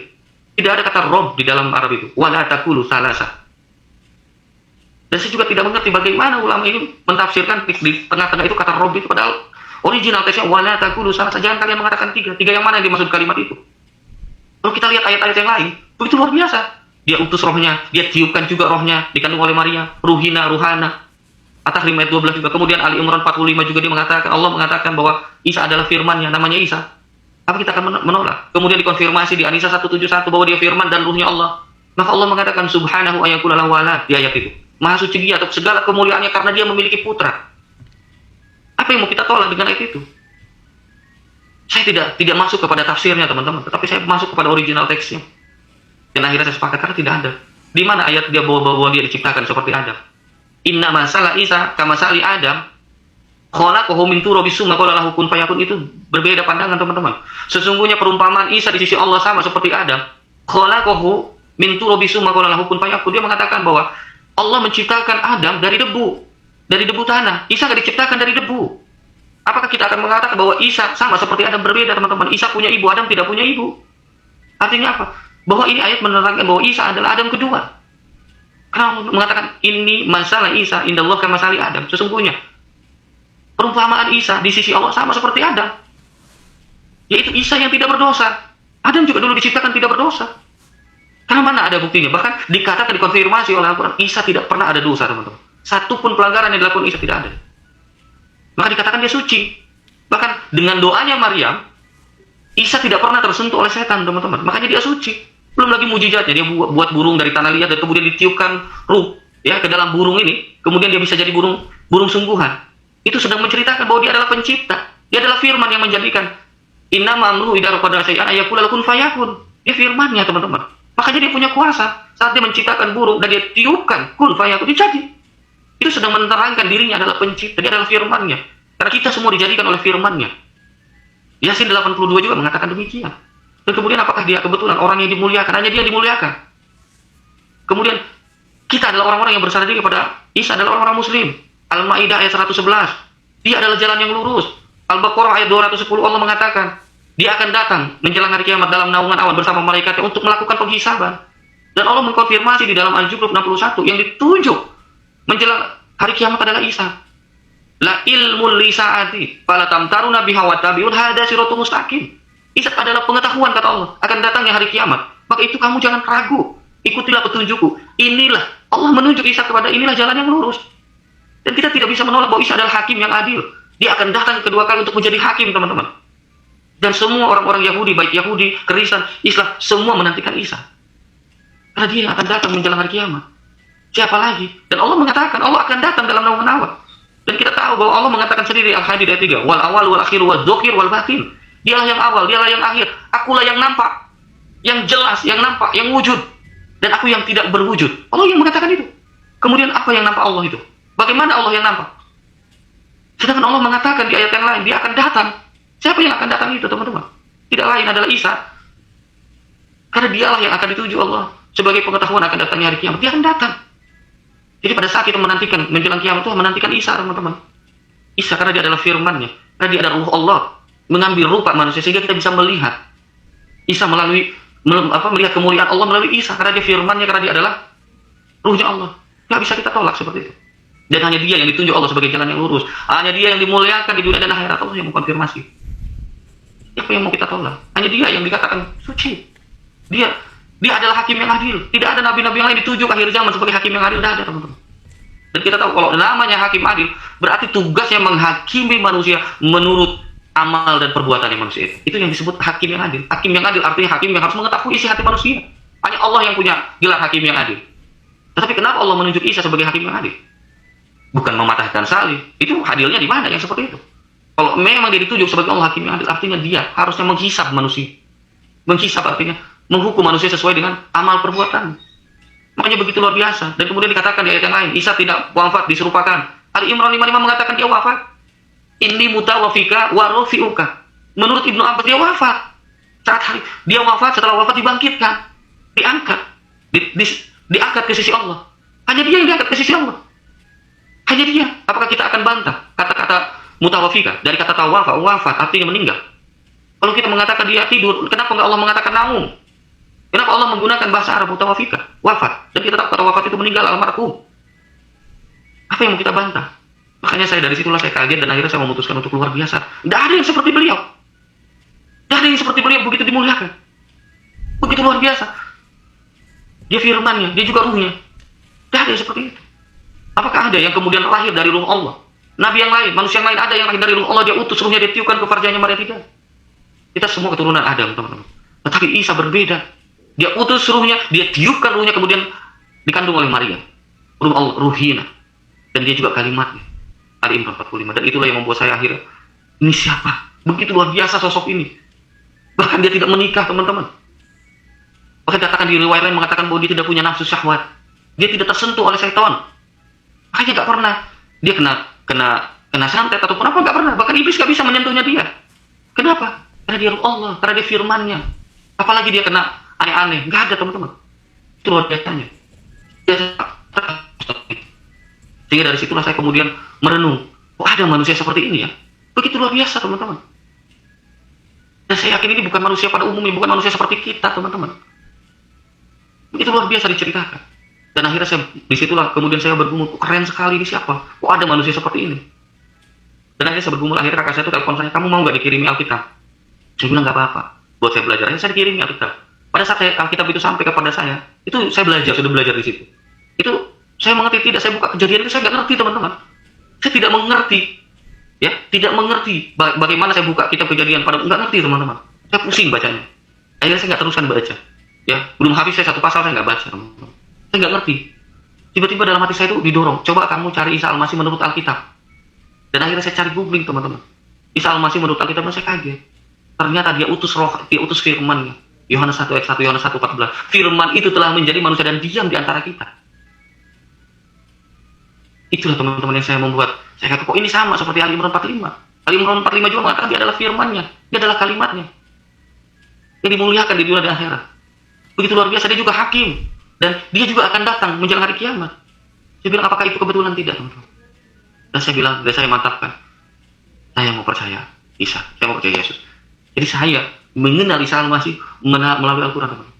Tidak ada kata roh di dalam Arab itu. Wala taqulu salasa. Dan saya juga tidak mengerti bagaimana ulama ini mentafsirkan di tengah-tengah itu kata roh itu, padahal original teksnya wala taqulu salasa. Jangan kalian mengatakan tiga. Tiga yang mana yang dimaksud kalimat itu? Kalau kita lihat ayat-ayat yang lain, begitu luar biasa. Dia utus rohnya, dia tiupkan juga rohnya, dikandung oleh Maria, ruhina, ruhana. At-Tahrim ayat 12 juga. Kemudian Ali Imran 45 juga dia mengatakan, Allah mengatakan bahwa Isa adalah firman-Nya, namanya Isa. Apa kita akan menolak? Kemudian dikonfirmasi di An-Nisa 171 bahwa dia firman dan ruhnya Allah. Maka Allah mengatakan subhanahu ayakuna lahu walad di ayat itu. Maha suci dia atas segala kemuliaannya karena dia memiliki putra. Apa yang mau kita tolak dengan ayat itu? Saya tidak masuk kepada tafsirnya teman-teman, tetapi saya masuk kepada original teksnya. Dan akhirnya saya sepakat karena tidak ada. Di mana ayat dia bahwa dia diciptakan seperti Adam? Inna masalah Isa kama sali Adam khalaqahu min turabin summa qala lahu kun fayakun. Itu berbeda pandangan teman-teman. Sesungguhnya perumpamaan Isa di sisi Allah sama seperti Adam. Khalaqahu min turabin summa qala lahu kun fayakun. Dia mengatakan bahwa Allah menciptakan Adam dari debu tanah. Isa tidak diciptakan dari debu. Apakah kita akan mengatakan bahwa Isa sama seperti Adam? Berbeda teman-teman. Isa punya ibu, Adam tidak punya ibu. Artinya apa? Bahwa ini ayat menerangkan bahwa Isa adalah Adam kedua. Karena mengatakan ini masalah Isa indallah kama sali Adam. Sesungguhnya perumpamaan Isa di sisi Allah sama seperti Adam. Yaitu Isa yang tidak berdosa. Adam juga dulu diciptakan tidak berdosa. Karena mana ada buktinya? Bahkan dikatakan, dikonfirmasi oleh Al-Quran, Isa tidak pernah ada dosa teman-teman. Satupun pelanggaran yang dilakukan Isa tidak ada. Maka dikatakan dia suci. Bahkan dengan doanya Maryam, Isa tidak pernah tersentuh oleh setan teman-teman. Makanya dia suci. Belum lagi mujizatnya, dia buat burung dari tanah liat dan kemudian ditiupkan ruh ya ke dalam burung ini, kemudian dia bisa jadi burung sungguhan. Itu sedang menceritakan bahwa dia adalah pencipta. Dia adalah firman yang menjadikan innama amruhu idza arada syai'an ayaqula lahu kun fayakun. Dia firmannya teman-teman. Makanya dia punya kuasa saat dia menciptakan burung dan dia tiupkan kun fayakun, dia jadi. Itu sedang menerangkan dirinya adalah pencipta, dia adalah firmannya. Karena kita semua dijadikan oleh firmannya. Yasin 82 juga mengatakan demikian. Dan kemudian apakah dia kebetulan orang yang dimuliakan? Hanya dia dimuliakan. Kemudian kita adalah orang-orang yang bersandar diri kepada Isa adalah orang-orang muslim. Al-Maidah ayat 111. Dia adalah jalan yang lurus. Al-Baqarah ayat 210 Allah mengatakan dia akan datang menjelang hari kiamat dalam naungan awan bersama malaikatnya untuk melakukan penghisaban. Dan Allah mengkonfirmasi di dalam Al-Zukhruf 61 yang ditunjuk menjelang hari kiamat adalah Isa. La ilmul lisaati fala tamtaruna biha wa tabi'un hada siratul mustaqim. Isa adalah pengetahuan kata Allah akan datangnya hari kiamat. Maka itu kamu jangan ragu. Ikutilah petunjukku. Inilah Allah menunjuk Isa kepada inilah jalan yang lurus. Dan kita tidak bisa menolak bahwa Isa adalah hakim yang adil. Dia akan datang kedua kali untuk menjadi hakim teman-teman. Dan semua orang-orang Yahudi, baik Yahudi, Kristen, Islam, semua menantikan Isa. Karena dia akan datang menjelang hari kiamat. Siapa lagi? Dan Allah mengatakan Allah akan datang dalam naungan awan. Dan kita tahu bahwa Allah mengatakan sendiri Al-Hadid ayat 3, wal awal wal akhir wal dzahir wal batin. Dialah yang awal, dialah yang akhir. Akulah yang nampak, yang jelas, yang nampak, yang wujud. Dan aku yang tidak berwujud. Allah yang mengatakan itu. Kemudian apa yang nampak Allah itu? Bagaimana Allah yang nampak? Sedangkan Allah mengatakan di ayat yang lain, dia akan datang. Siapa yang akan datang itu teman-teman? Tidak lain adalah Isa. Karena dialah yang akan dituju Allah. Sebagai pengetahuan akan datangnya hari kiamat. Dia akan datang. Jadi pada saat kita menantikan, menjelang kiamat itu menantikan Isa teman-teman. Isa karena dia adalah firman-Nya. Karena dia adalah ruh Allah. Mengambil rupa manusia sehingga kita bisa melihat Isa melihat kemuliaan Allah melalui Isa karena dia firman-Nya, karena dia adalah ruhnya Allah. Nggak bisa kita tolak seperti itu. Dan hanya dia yang ditunjuk Allah sebagai jalan yang lurus. Hanya dia yang dimuliakan di dunia dan akhirat. Allah yang mengkonfirmasi. Apa yang mau kita tolak? Hanya dia yang dikatakan suci. Dia adalah hakim yang adil. Tidak ada nabi-nabi yang lain ditunjuk akhir zaman sebagai hakim yang adil. Tidak ada teman-teman. Dan kita tahu kalau namanya hakim adil berarti tugasnya menghakimi manusia menurut amal dan perbuatan yang manusia itu yang disebut hakim yang adil. Hakim yang adil artinya hakim yang harus mengetahui isi hati manusia. Hanya Allah yang punya gelar hakim yang adil. Tetapi kenapa Allah menunjuk Isa sebagai hakim yang adil? Bukan mematahkan salib. Itu adilnya di mana yang seperti itu? Kalau memang dia ditunjuk sebagai Allah hakim yang adil, artinya dia harusnya menghisab manusia. Menghisab artinya menghukum manusia sesuai dengan amal perbuatan. Makanya begitu luar biasa. Dan kemudian dikatakan di ayat yang lain, Isa tidak wafat, diserupakan. Ali Imran 55 mengatakan dia wafat. Inni mutawafika wa rafi'uka. Menurut Ibnu Abbas dia wafat. Dia wafat, setelah wafat dibangkitkan, diangkat, diangkat ke sisi Allah. Hanya dia yang diangkat ke sisi Allah. Hanya dia. Apakah kita akan bantah kata-kata mutawafika dari kata tawafa, wafat artinya meninggal? Kalau kita mengatakan dia tidur, kenapa nggak Allah mengatakan naum? Kenapa Allah menggunakan bahasa Arab mutawafika, wafat? Dan kita tahu kata wafat itu meninggal, almarhum. Apa yang mau kita bantah? Makanya saya dari situlah saya kaget dan akhirnya saya memutuskan untuk luar biasa. Tidak ada yang seperti beliau. Tidak ada yang seperti beliau begitu dimuliakan. Begitu luar biasa. Dia firmannya, dia juga ruhnya. Tidak ada yang seperti itu. Apakah ada yang kemudian lahir dari ruh Allah? Nabi yang lain, manusia yang lain ada yang lahir dari ruh Allah, dia utus ruhnya, dia tiupkan ke farjanya Maria? Tidak. Kita semua keturunan Adam, teman-teman. Tetapi Isa berbeda. Dia utus ruhnya, dia tiupkan ruhnya, kemudian dikandung oleh Maria. Ruh Allah, ruhina. Dan dia juga kalimatnya. Ali Imran 45. Dan itulah yang membuat saya akhirnya, ini siapa? Begitu luar biasa sosok ini. Bahkan dia tidak menikah, teman-teman. Bahkan katakan di riwayat lain mengatakan bahwa dia tidak punya nafsu syahwat. Dia tidak tersentuh oleh syaitan. Makanya gak pernah. Dia kena santet ataupun apa, gak pernah. Bahkan iblis gak bisa menyentuhnya dia. Kenapa? Karena dia ruh Allah, karena dia firmannya. Apalagi dia kena aneh-aneh, nggak ada, teman-teman. Itu luar biasanya. Sehingga dari situlah saya kemudian merenung, oh ada manusia seperti ini ya. Begitu luar biasa, teman-teman. Dan saya yakin ini bukan manusia pada umumnya, bukan manusia seperti kita, teman-teman. Begitu luar biasa diceritakan. Dan akhirnya saya disitulah kemudian saya bergumul, oh, keren sekali ini siapa? Oh ada manusia seperti ini. Dan akhirnya saya bergumul, akhirnya kakak saya itu telepon saya, kamu mau nggak dikirimi Alkitab? Saya bilang nggak apa-apa, buat saya belajar. Akhirnya saya dikirimi Alkitab. Pada saat Alkitab itu sampai kepada saya, itu saya sudah belajar di situ. Itu saya mengerti tidak, saya buka kejadian itu saya nggak ngerti, teman-teman. Saya tidak mengerti, ya, tidak mengerti bagaimana saya buka kitab kejadian. Pada nggak ngerti, teman-teman. Saya pusing bacanya. Akhirnya saya nggak teruskan baca. Ya, belum habis saya satu pasal saya nggak baca, teman-teman. Saya nggak ngerti. Tiba-tiba dalam hati saya itu didorong, coba kamu cari Isa Al-Masih menurut Alkitab. Dan akhirnya saya cari googling, teman-teman. Isa Al-Masih menurut Alkitab, saya kaget. Ternyata dia utus roh, dia utus firman-Nya. Yohanes 1 ayat 1, Yohanes 1:14. Firman itu telah menjadi manusia dan diam di antara kita. Itulah teman-teman yang saya membuat. Saya kata kok ini sama seperti Ali Imran 45. Ali Imran 45 juga mengatakan dia adalah firman-Nya, dia adalah kalimatnya. Dia dimuliakan di dunia dan akhirat. Begitu luar biasa, dia juga hakim. Dan dia juga akan datang menjelang hari kiamat. Saya bilang apakah itu kebetulan? Tidak, teman-teman. Dan saya bilang, dan saya mantapkan. Saya mau percaya Isa, saya mau percaya Yesus. Jadi saya mengenal Isa Al-Masih melalui Al-Quran, teman-teman.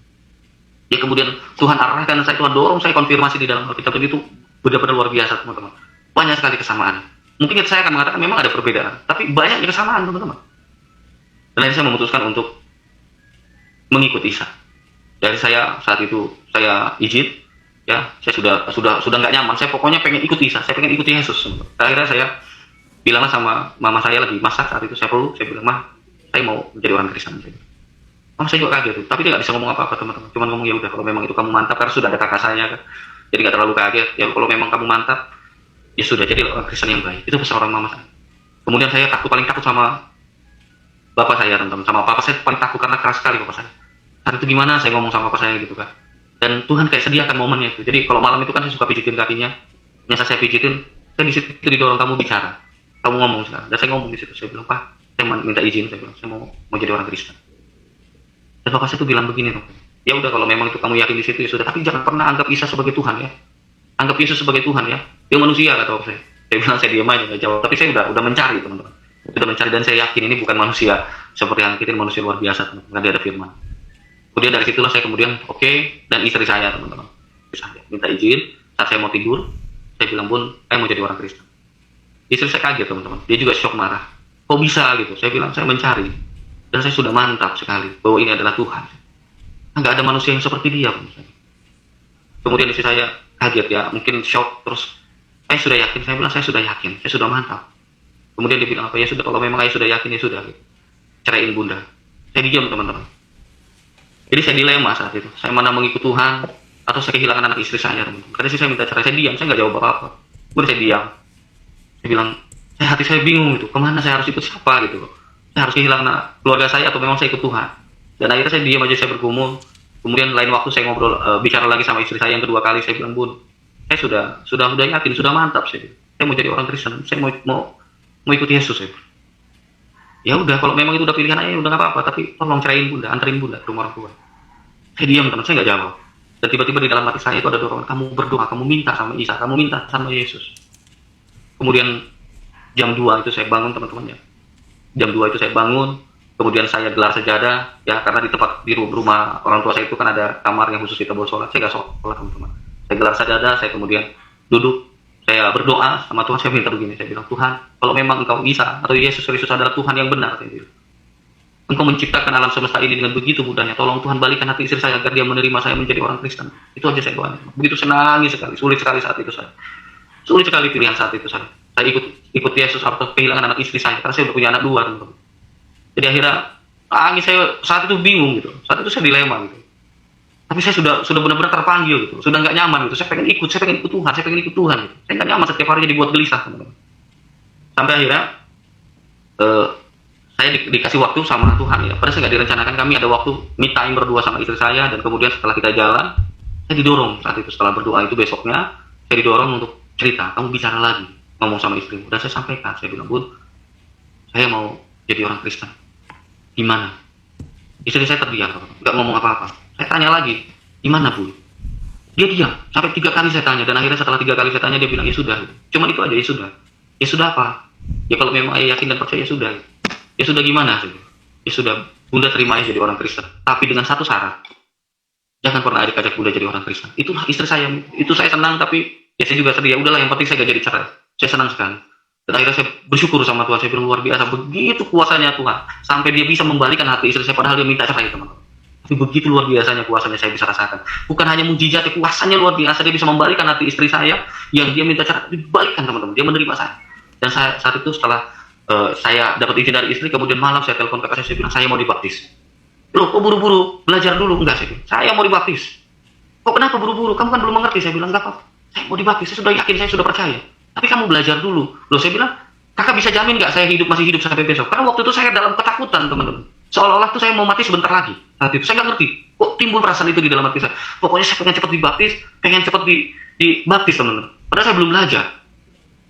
Ya kemudian Tuhan arahkan saya, Tuhan dorong saya konfirmasi di dalam Alkitab, itu benar-benar luar biasa, teman-teman. Banyak sekali kesamaan. Mungkin saya akan mengatakan memang ada perbedaan, tapi banyak kesamaan, teman-teman. Dan saya memutuskan untuk mengikuti Isa. Dari saya saat itu saya izin, ya saya sudah nggak nyaman. Saya pokoknya pengen ikut Isa, saya pengen ikuti Yesus. Akhirnya saya bilanglah sama mama saya lagi masak saat itu, saya bilang, Mah, saya mau menjadi orang Kristen. Mama saya juga kaget, tapi dia nggak bisa ngomong apa-apa, teman-teman. Cuma ngomong ya udah, kalau memang itu kamu mantap, karena sudah ada kakak saya kan, jadi nggak terlalu kaget. Ya kalau memang kamu mantap, ya sudah, jadi orang Kristen yang baik. Itu pesan orang mama saya. Kemudian saya paling takut sama bapak saya, teman-teman. Sama papa saya paling takut karena keras sekali bapak saya. Saat itu gimana saya ngomong sama bapak saya gitu kan. Dan Tuhan kayak sediakan momennya itu. Jadi kalau malam itu kan saya suka pijitin kakinya. Yang saya pijitin, saya di situ didorong, kamu bicara, kamu ngomong sekarang. Dan saya ngomong di situ, saya bilang, Pak, saya minta izin, saya bilang, saya mau jadi orang Kristen. Dan bapak saya tuh bilang begini, ya udah kalau memang itu kamu yakin di situ ya sudah, tapi jangan pernah anggap Isa sebagai Tuhan ya. Anggap Yesus sebagai Tuhan ya. Dia manusia, kata bapak saya. Saya bilang, saya diam aja nggak jawab. Tapi saya udah mencari, teman-teman. Udah mencari, dan saya yakin ini bukan manusia seperti yang kita, manusia luar biasa, teman-teman. Dia ada firman. Kemudian dari situlah saya kemudian oke, dan istri saya, teman-teman, saya minta izin saat saya mau tidur. Saya bilang, Bun, saya mau jadi orang Kristen. Istri saya kaget, teman-teman. Dia juga shock, marah. Kok bisa gitu? Saya bilang, saya mencari. Dan saya sudah mantap sekali bahwa ini adalah Tuhan. Nggak ada manusia yang seperti dia. Kemudian istri saya kaget ya, mungkin shock. Terus, saya sudah yakin. Saya bilang, saya sudah yakin. Saya sudah mantap. Kemudian dia bilang apa? Ya sudah, kalau memang saya sudah yakin, ya sudah. Gitu. Ceraiin Bunda. Saya diam, teman-teman. Jadi saya dilema saat itu. Saya mana mengikut Tuhan, atau saya kehilangan anak istri saya, teman-teman. Karena istri saya minta cerai, saya diam. Saya nggak jawab apa-apa. Kemudian saya diam. Saya bilang, hati saya bingung gitu, kemana saya harus ikut siapa gitu. Saya harus kehilangan keluarga saya atau memang saya ikut Tuhan. Dan akhirnya saya diam aja, saya bergumul. Kemudian lain waktu saya ngobrol, bicara lagi sama istri saya yang kedua kali. Saya bilang, Bun, saya sudah yakin, sudah mantap. Saya mau jadi orang Kristen, saya mau ikut Yesus. Ya udah, kalau memang itu udah pilihan, udah nggak apa-apa. Tapi tolong ceraiin Bunda, anterin Bunda ke rumah orang tua. Saya diam, teman, saya nggak jawab. Dan tiba-tiba di dalam hati saya itu ada dorongan, kamu berdoa, kamu minta sama Isa, kamu minta sama Yesus. Kemudian jam 2 itu saya bangun teman-teman ya. Jam 2 itu saya bangun, kemudian saya gelar sajadah, ya karena di rumah orang tua saya itu kan ada kamar yang khusus kita buat sholat. Saya nggak sholat teman-teman. Saya gelar sajadah, saya kemudian duduk, saya berdoa sama Tuhan, saya minta begini, saya bilang, Tuhan, kalau memang Engkau Isa atau Yesus Kristus adalah Tuhan yang benar, saya bilang, Engkau menciptakan alam semesta ini dengan begitu mudahnya. Tolong Tuhan balikan hati istri saya agar dia menerima saya menjadi orang Kristen. Itu aja saya doain. Begitu saya nangis sekali, sulit sekali saat itu saya. Sulit sekali pilihan saat itu saya. Saya ikut Yesus atau kehilangan anak istri saya karena saya udah punya anak 2 teman-teman. Jadi akhirnya nangis saya saat itu bingung gitu. Saat itu saya dilema gitu. Tapi saya sudah benar-benar terpanggil gitu. Sudah nggak nyaman gitu. Saya pengen ikut Tuhan, saya pengen ikut Tuhan gitu. Saya nggak nyaman setiap harinya dibuat gelisah teman-teman. Sampai akhirnya saya dikasih waktu sama Tuhan ya. Padahal saya nggak direncanakan, kami ada waktu me time berdua sama istri saya, dan kemudian setelah kita jalan, saya didorong saat itu setelah berdoa itu besoknya, saya didorong untuk cerita, kamu bicara lagi, ngomong sama istrimu. Dan saya sampaikan, saya bilang, Bun, saya mau jadi orang Kristen. Gimana? Istri saya terdiam, nggak ngomong apa-apa. Saya tanya lagi, gimana Bun? Dia diam, sampai 3 kali saya tanya, dan akhirnya setelah 3 kali saya tanya, dia bilang, ya sudah. Cuma itu aja, ya sudah. Ya sudah apa? Ya kalau memang ayah yakin dan percaya, ya sudah. Ya sudah gimana? Ya sudah, Bunda terima aja jadi orang Kristen. Tapi dengan satu syarat. Jangan pernah ajak Bunda jadi orang Kristen. Itulah istri saya. Itu saya senang, tapi ya saya juga sedih. Ya udahlah, yang penting saya gak jadi cerai. Saya senang sekali. Dan akhirnya saya bersyukur sama Tuhan. Saya bilang luar biasa. Begitu kuasanya Tuhan. Sampai dia bisa membalikan hati istri saya. Padahal dia minta cerai, teman-teman. Tapi begitu luar biasanya kuasanya saya bisa rasakan. Bukan hanya mujizat, kuasanya luar biasa. Dia bisa membalikan hati istri saya. Yang dia minta cerai. Dibalikkan, teman-teman. Dia menerima saya. Dan saya, saat itu setelah saya dapat izin dari istri, kemudian malam saya telepon kakak saya bilang, saya mau dibaptis. Loh, kok buru-buru? Belajar dulu. Enggak, saya mau dibaptis. Kok kenapa buru-buru? Kamu kan belum mengerti. Saya bilang, enggak apa. Saya mau dibaptis, saya sudah yakin, saya sudah percaya. Tapi kamu belajar dulu. Loh, saya bilang, kakak bisa jamin nggak saya masih hidup sampai besok? Karena waktu itu saya dalam ketakutan, teman-teman. Seolah-olah tuh saya mau mati sebentar lagi. Saat itu saya nggak ngerti. Kok timbul perasaan itu di dalam hati saya? Pokoknya saya pengen cepat dibaptis, pengen cepat dibaptis, teman-teman. Padahal saya belum belajar.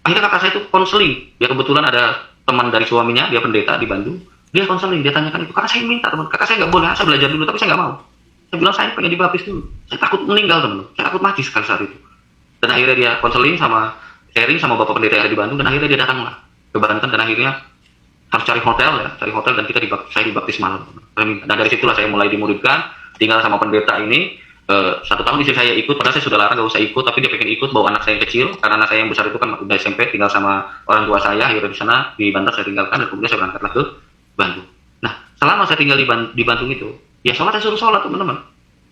Akhirnya kakak saya itu konseling. Ya kebetulan ada teman dari suaminya, dia pendeta di Bandung. Dia konseling, dia tanyakan itu. Karena saya minta, teman. Kakak saya nggak boleh, saya belajar dulu, tapi saya nggak mau. Saya bilang, saya pengen dibaptis dulu. Saya takut meninggal, teman. Saya takut mati sekali saat itu. Dan akhirnya dia konseling sama sharing sama bapak pendeta yang ada di Bandung, dan akhirnya dia datanglah ke Banten, dan akhirnya harus cari hotel dan saya dibaptis malam. Dan dari situlah saya mulai dimuridkan, tinggal sama pendeta ini. 1 tahun istri saya ikut, padahal saya sudah larang gak usah ikut, tapi dia pengen ikut bawa anak saya yang kecil, karena anak saya yang besar itu kan udah SMP, tinggal sama orang tua saya. Akhirnya di sana di Banten saya tinggalkan, dan kemudian saya berangkatlah ke Bandung. Nah, selama saya tinggal di Bandung itu, ya sholat, saya suruh sholat, teman-teman.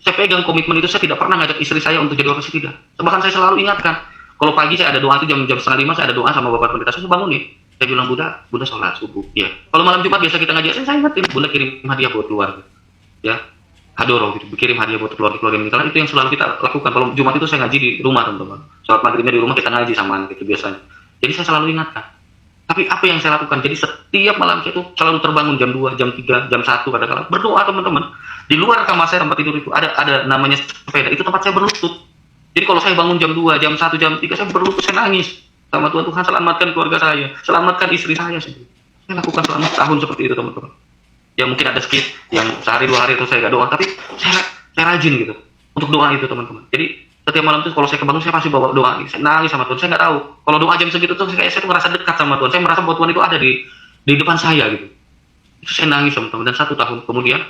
Saya pegang komitmen itu, saya tidak pernah ngajak istri saya untuk jadi orang Kristen, tidak. Bahkan saya selalu ingatkan, kalau pagi saya ada doa itu jam 4:30 saya ada doa sama bapak pendeta, saya bangun nih. Saya bilang, Bunda sholat subuh. Ya. Kalau malam Jumat biasa kita ngaji, saya ingetin, Bunda kirim hadiah buat keluarga. Ya. Hadoro gitu, kirim hadiah buat keluarga ini. Karena itu yang selalu kita lakukan. Kalau Jumat itu saya ngaji di rumah, teman-teman. Sholat maghribnya di rumah, kita ngaji sama gitu biasanya. Jadi saya selalu ingatkan. Tapi apa yang saya lakukan? Jadi setiap malam saya itu selalu terbangun jam 2, jam 3, jam 1 kadang-kadang berdoa, teman-teman. Di luar kamar saya tempat tidur itu ada namanya sepeda. Itu tempat saya berlutut. Jadi kalau saya bangun jam 2, jam 1, jam 3 saya berlutut, saya nangis sama Tuhan. Tuhan selamatkan keluarga saya, selamatkan istri saya. Saya lakukan selama setahun seperti itu, teman-teman. Ya mungkin ada skip yang sehari 2 hari itu saya gak doa, tapi saya rajin gitu untuk doa itu, teman-teman. Jadi setiap malam itu kalau saya kebangun, saya pasti bawa doa. Saya nangis sama Tuhan. Saya nggak tahu kalau doa jam segitu tuh saya tuh ngerasa dekat sama Tuhan. Saya merasa bahwa Tuhan itu ada di depan saya gitu. Itu saya nangis, teman-teman. Dan 1 tahun kemudian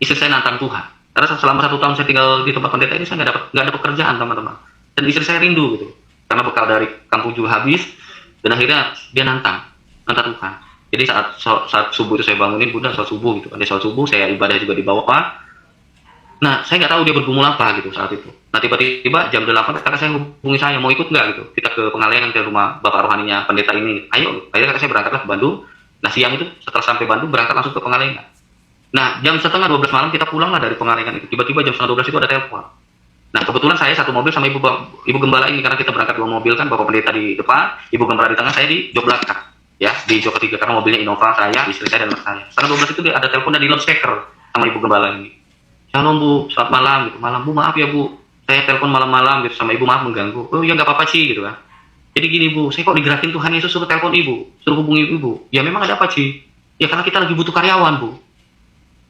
istri saya nantang Tuhan. Karena selama 1 tahun saya tinggal di tempat pendeta ini, saya nggak ada pekerjaan, teman-teman. Dan istri saya rindu gitu, karena bekal dari kampung juga habis. Dan akhirnya dia nantang Tuhan. Jadi saat subuh itu saya bangunin, Bunda sholat subuh gitu. Ada sholat subuh, saya ibadah juga di bawah. Nah, saya nggak tahu dia bergumul apa gitu saat itu. Nah, tiba-tiba jam 8 kakak saya hubungi saya, mau ikut nggak gitu. Kita ke Pengalengan, ke rumah bapak rohaninya pendeta ini. Ayo, akhirnya kakak saya berangkatlah ke Bandung. Nah, siang itu setelah sampai Bandung berangkat langsung ke Pengalengan. Nah, jam setengah 12 malam kita pulanglah dari Pengalengan itu. Tiba-tiba jam setengah 12 itu ada telepon. Nah, kebetulan saya satu mobil sama ibu gembala ini, karena kita berangkat 2 mobil kan, bapak pendeta di depan, ibu gembala di tengah, saya di jok belakang. Ya, di jok ketiga, karena mobilnya Innova, saya, istri saya, dan anak saya. Setengah 12 itu ada telepon dari loudspeaker sama ibu gembala ini. Shalom Bu, selamat malam gitu. Malam Bu, maaf ya Bu, saya telepon malam-malam gitu sama ibu, maaf mengganggu. Oh ya nggak apa-apa sih gitu kan. Jadi gini Bu, saya kok digerakin Tuhan Yesus suruh telepon ibu, suruh hubungi ibu. Ya memang ada apa sih? Ya karena kita lagi butuh karyawan Bu.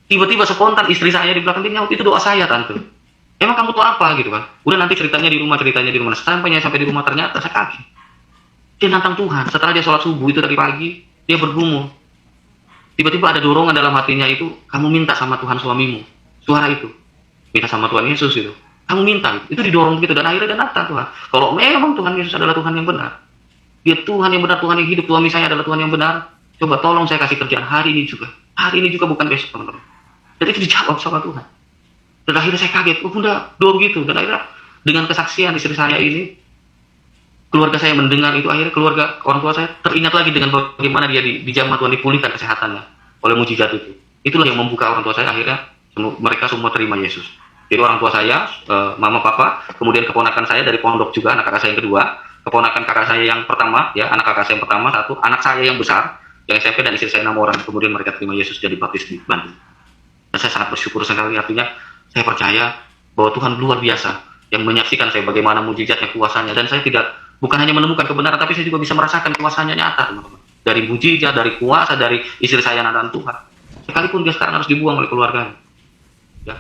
Tiba-tiba spontan istri saya di belakang dia nyaut, itu doa saya tante. Emang kamu tuh apa gitu kan? Udah nanti ceritanya di rumah, sampai di rumah ternyata saya kaget. Dia nantang Tuhan. Setelah dia sholat subuh itu tadi pagi, dia bergumul. Tiba-tiba ada dorongan dalam hatinya itu, kamu minta sama Tuhan suamimu. Suara itu, minta sama Tuhan Yesus itu. Kamu minta, itu didorong begitu, dan akhirnya dia nantang Tuhan. Kalau memang Tuhan Yesus adalah Tuhan yang benar, dia Tuhan yang benar, Tuhan yang hidup, suami saya adalah Tuhan yang benar, coba tolong saya kasih kerjaan hari ini juga. Hari ini juga, bukan besok, teman-teman. Dan itu dijawab sama Tuhan. Dan akhirnya saya kaget, bunda, doa gitu. Dan akhirnya dengan kesaksian istri saya ini, keluarga saya mendengar itu, akhirnya keluarga orang tua saya teringat lagi dengan bagaimana dia dijamah Tuhan, dipulihkan kesehatannya oleh mujizat itu. Itulah yang membuka orang tua saya, akhirnya mereka semua terima Yesus. Jadi orang tua saya, mama papa, kemudian keponakan saya dari pondok juga, anak kakak saya yang kedua, keponakan kakak saya yang pertama, ya anak kakak saya yang pertama satu, anak saya yang besar, yang SMP, dan istri saya 6 orang. Kemudian mereka terima Yesus jadi baptis di Bandung. Dan saya sangat bersyukur sekali, artinya saya percaya bahwa Tuhan luar biasa yang menyaksikan saya bagaimana mujizatnya, kuasanya, dan saya bukan hanya menemukan kebenaran, tapi saya juga bisa merasakan kuasanya nyata, teman-teman. Dari mujizat, dari kuasa, dari istri saya dan Tuhan. Sekalipun dia sekarang harus dibuang oleh keluarganya. Ya.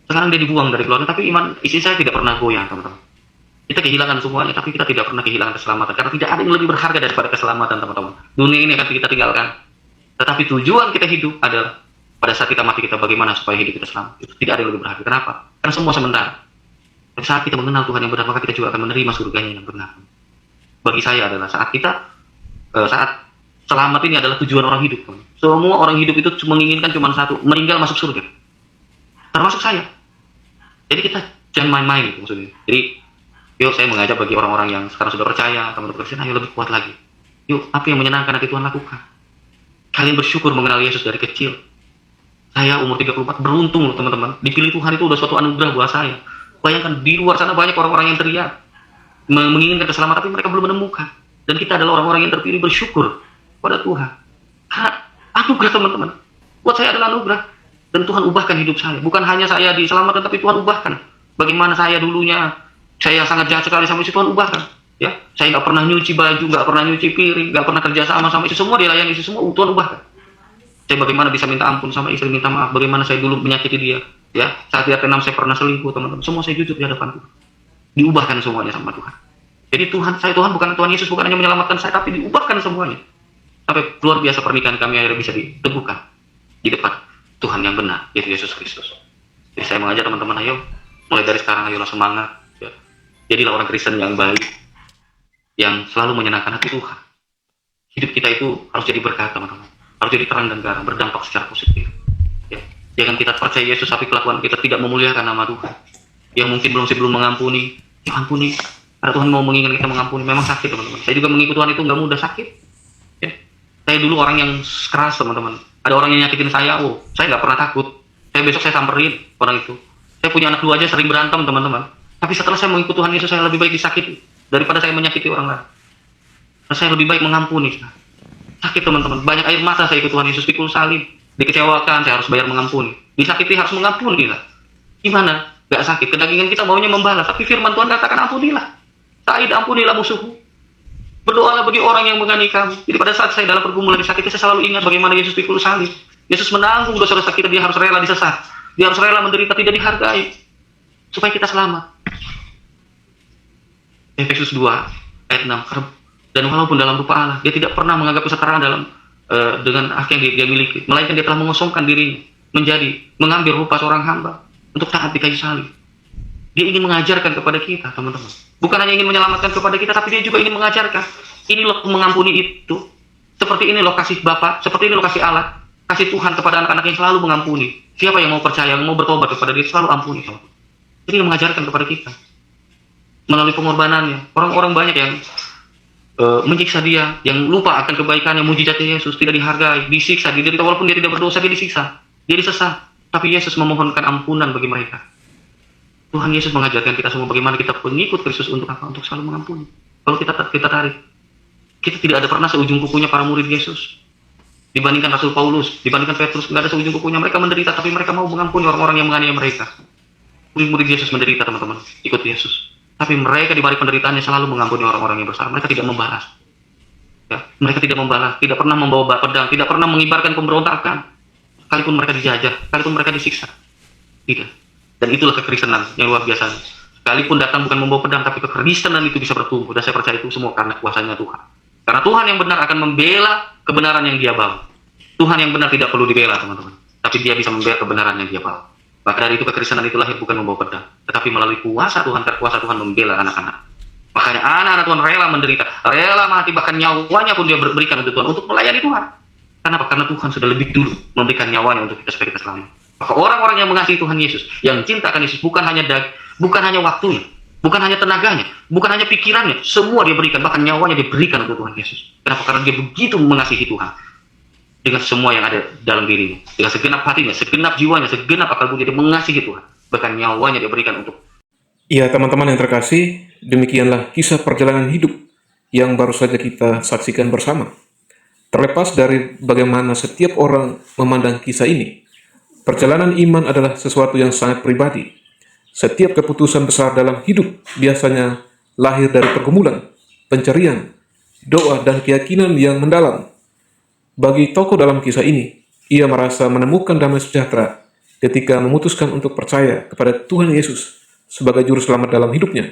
Sekarang dia dibuang dari keluarga, tapi iman istri saya tidak pernah goyang, teman-teman. Kita kehilangan semuanya, tapi kita tidak pernah kehilangan keselamatan. Karena tidak ada yang lebih berharga daripada keselamatan, teman-teman. Dunia ini akan kita tinggalkan. Tetapi tujuan kita hidup adalah pada saat kita mati, kita bagaimana supaya hidup kita selamat. Itu tidak ada yang lebih berharga. Kenapa? Karena semua sementara. Tapi saat kita mengenal Tuhan yang benar, maka kita juga akan menerima surganya yang benar. Bagi saya adalah saat selamat ini adalah tujuan orang hidup. Semua orang hidup itu menginginkan cuma satu, meninggal masuk surga. Termasuk saya. Jadi kita jangan main-main gitu maksudnya. Jadi yuk saya mengajak bagi orang-orang yang sekarang sudah percaya, teman-teman Kristen, ayo lebih kuat lagi. Yuk, apa yang menyenangkan hati Tuhan lakukan. Kalian bersyukur mengenal Yesus dari kecil. Saya umur 34 beruntung loh, teman-teman. Dipilih Tuhan itu udah suatu anugerah buat saya. Bayangkan di luar sana banyak orang-orang yang teriak menginginkan keselamatan, tapi mereka belum menemukan. Dan kita adalah orang-orang yang terpilih, bersyukur pada Tuhan. Karena anugerah, teman-teman. Buat saya adalah anugerah. Dan Tuhan ubahkan hidup saya. Bukan hanya saya diselamatkan, tapi Tuhan ubahkan. Bagaimana saya dulunya, saya sangat jahat sekali sama istri, Tuhan ubahkan. Ya, saya nggak pernah nyuci baju, nggak pernah nyuci piring, nggak pernah kerja sama istri, semua dilayani istri, semua Tuhan ubahkan. Saya bagaimana bisa minta ampun sama istri, minta maaf, bagaimana saya dulu menyakiti dia. Ya, saat dia tenang saya pernah selingkuh, teman-teman. Semua saya jujur di hadapan Tuhan. Diubahkan semuanya sama Tuhan. Jadi Tuhan bukan Tuhan Yesus, bukan hanya menyelamatkan saya, tapi diubahkan semuanya. Sampai luar biasa pernikahan kami akhirnya bisa diteguhkan di depan Tuhan yang benar, yaitu Yesus Kristus. Jadi saya mengajak teman-teman, ayo mulai dari sekarang ayolah semangat. Ya. Jadilah orang Kristen yang baik, yang selalu menyenangkan hati Tuhan. Hidup kita itu harus jadi berkat, teman-teman. Harus jadi terang dan garang, berdampak secara positif. Ya. Jangan kita percaya Yesus, tapi kelakuan kita tidak memuliakan nama Tuhan. Yang mungkin belum mengampuni, ya ampuni. Karena Tuhan mau mengingat kita mengampuni. Memang sakit, teman-teman. Saya juga mengikuti Tuhan itu nggak mudah, sakit. Ya. Saya dulu orang yang keras, teman-teman. Ada orang yang nyakitin saya, saya nggak pernah takut. Besok saya samperin orang itu. Saya punya anak 2 aja sering berantem, teman-teman. Tapi setelah saya mengikuti Tuhan Yesus, saya lebih baik disakiti daripada saya menyakiti orang lain. Karena saya lebih baik mengampuni. Sakit, teman-teman. Banyak air mata saya ikut Tuhan Yesus, pikul salib. Dikecewakan, saya harus bayar mengampuni. Disakiti harus mengampuni lah. Gimana? Gak sakit. Kedagingan kita maunya membalas. Tapi firman Tuhan katakan ampunilah. Sa'id ampunilah musuhmu. Berdoalah bagi orang yang mengani kamu. Jadi pada saat saya dalam pergumulan disakiti, saya selalu ingat bagaimana Yesus pikul salib. Yesus menanggung dosa-dosa kita, dia harus rela disesat. Dia harus rela menderita, tidak dihargai. Supaya kita selamat. Efesus 2 ayat 6. Dan walaupun dalam rupa Allah, dia tidak pernah menganggap kesetaraan dengan hak yang dia miliki. Melainkan dia telah mengosongkan dirinya, mengambil rupa seorang hamba untuk taat di kayu salib. Dia ingin mengajarkan kepada kita, teman-teman. Bukan hanya ingin menyelamatkan kepada kita, tapi dia juga ingin mengajarkan. Ini loh mengampuni itu. Seperti ini loh kasih Bapa, seperti ini loh kasih Allah, kasih Tuhan kepada anak-anak yang selalu mengampuni. Siapa yang mau percaya, yang mau bertobat kepada dia, selalu ampuni. Jadi dia mengajarkan kepada kita. Melalui pengorbanannya. Orang-orang banyak yang menyiksa dia, yang lupa akan kebaikannya, mujizatnya Yesus, tidak dihargai, disiksa, diderita, walaupun dia tidak berdosa, dia disiksa, dia disesat. Tapi Yesus memohonkan ampunan bagi mereka. Tuhan Yesus mengajarkan kita semua bagaimana kita pengikut Kristus untuk apa? Untuk selalu mengampuni. Kalau kita tarik, kita tidak ada pernah seujung kukunya para murid Yesus. Dibandingkan Rasul Paulus, dibandingkan Petrus, tidak ada seujung kukunya. Mereka menderita, tapi mereka mau mengampuni orang-orang yang menganiaya mereka. Murid-murid Yesus menderita, teman-teman, ikut Yesus. Tapi mereka di balik penderitaannya selalu mengampuni orang-orang yang bersalah. Mereka tidak membalas. Ya, mereka tidak membalas, tidak pernah membawa pedang, tidak pernah mengibarkan pemberontakan. Sekalipun mereka dijajah, sekalipun mereka disiksa. Tidak. Dan itulah kekristenan yang luar biasa. Sekalipun datang bukan membawa pedang, tapi kekristenan itu bisa bertumbuh. Dan saya percaya itu semua karena kuasanya Tuhan. Karena Tuhan yang benar akan membela kebenaran yang dia bawa. Tuhan yang benar tidak perlu dibela, teman-teman. Tapi dia bisa membela kebenaran yang dia bawa. Maka dari itu kekristenan itu lahir bukan membawa pedang, tetapi melalui kuasa Tuhan, kuasa Tuhan membela anak-anak. Makanya anak-anak Tuhan rela menderita, rela mati, bahkan nyawanya pun dia berikan untuk Tuhan, untuk melayani Tuhan. Kenapa? Karena Tuhan sudah lebih dulu memberikan nyawanya untuk kita supaya kita selamat. Maka orang-orang yang mengasihi Tuhan Yesus, yang cinta akan Yesus, bukan hanya waktunya, bukan hanya tenaganya, bukan hanya pikirannya, semua dia berikan, bahkan nyawanya diberikan untuk Tuhan Yesus. Kenapa? Karena dia begitu mengasihi Tuhan dengan semua yang ada dalam dirinya, dengan segenap hatinya, segenap jiwanya, segenap akal budi, dia mengasihi Tuhan, bahkan nyawanya dia berikan untuk. Ya, teman-teman yang terkasih, demikianlah kisah perjalanan hidup yang baru saja kita saksikan bersama. Terlepas dari bagaimana setiap orang memandang kisah ini, perjalanan iman adalah sesuatu yang sangat pribadi. Setiap keputusan besar dalam hidup biasanya lahir dari pergumulan, pencarian, doa, dan keyakinan yang mendalam. Bagi tokoh dalam kisah ini, ia merasa menemukan damai sejahtera ketika memutuskan untuk percaya kepada Tuhan Yesus sebagai juru selamat dalam hidupnya.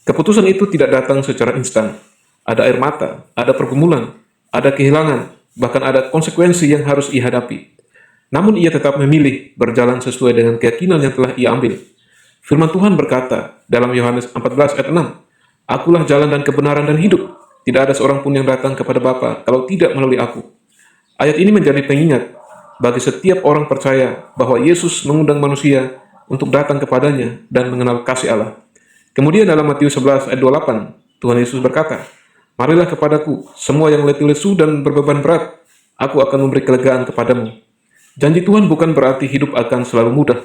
Keputusan itu tidak datang secara instan. Ada air mata, ada pergumulan, ada kehilangan, bahkan ada konsekuensi yang harus ia hadapi. Namun ia tetap memilih berjalan sesuai dengan keyakinan yang telah ia ambil. Firman Tuhan berkata dalam Yohanes 14 ayat 6, "Akulah jalan dan kebenaran dan hidup. Tidak ada seorang pun yang datang kepada Bapa kalau tidak melalui aku." Ayat ini menjadi pengingat bagi setiap orang percaya bahwa Yesus mengundang manusia untuk datang kepadanya dan mengenal kasih Allah. Kemudian dalam Matius 11 ayat 28, Tuhan Yesus berkata, "Marilah kepadaku, semua yang letih lesu dan berbeban berat, aku akan memberi kelegaan kepadamu." Janji Tuhan bukan berarti hidup akan selalu mudah,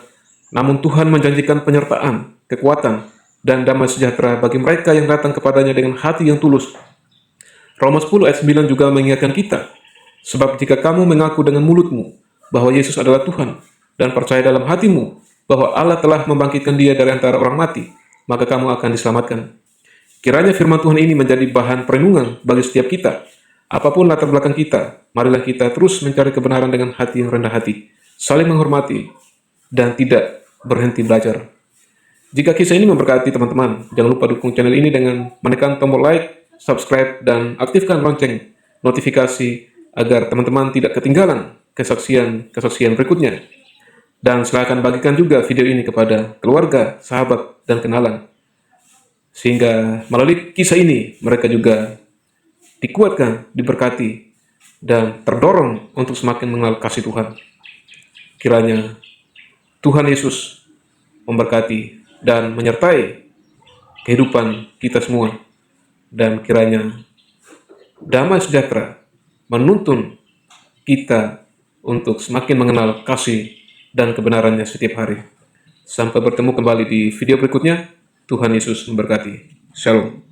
namun Tuhan menjanjikan penyertaan, kekuatan, dan damai sejahtera bagi mereka yang datang kepadanya dengan hati yang tulus. Roma 10 ayat 9 juga mengingatkan kita, "Sebab jika kamu mengaku dengan mulutmu bahwa Yesus adalah Tuhan, dan percaya dalam hatimu bahwa Allah telah membangkitkan dia dari antara orang mati, maka kamu akan diselamatkan." Kiranya firman Tuhan ini menjadi bahan perenungan bagi setiap kita. Apapun latar belakang kita, marilah kita terus mencari kebenaran dengan hati yang rendah hati, saling menghormati, dan tidak berhenti belajar. Jika kisah ini memberkati teman-teman, jangan lupa dukung channel ini dengan menekan tombol like, subscribe, dan aktifkan lonceng notifikasi agar teman-teman tidak ketinggalan kesaksian berikutnya. Dan silakan bagikan juga video ini kepada keluarga, sahabat, dan kenalan. Sehingga melalui kisah ini, mereka juga dikuatkan, diberkati, dan terdorong untuk semakin mengenal kasih Tuhan. Kiranya Tuhan Yesus memberkati dan menyertai kehidupan kita semua. Dan kiranya damai sejahtera menuntun kita untuk semakin mengenal kasih dan kebenarannya setiap hari. Sampai bertemu kembali di video berikutnya. Tuhan Yesus memberkati. Shalom.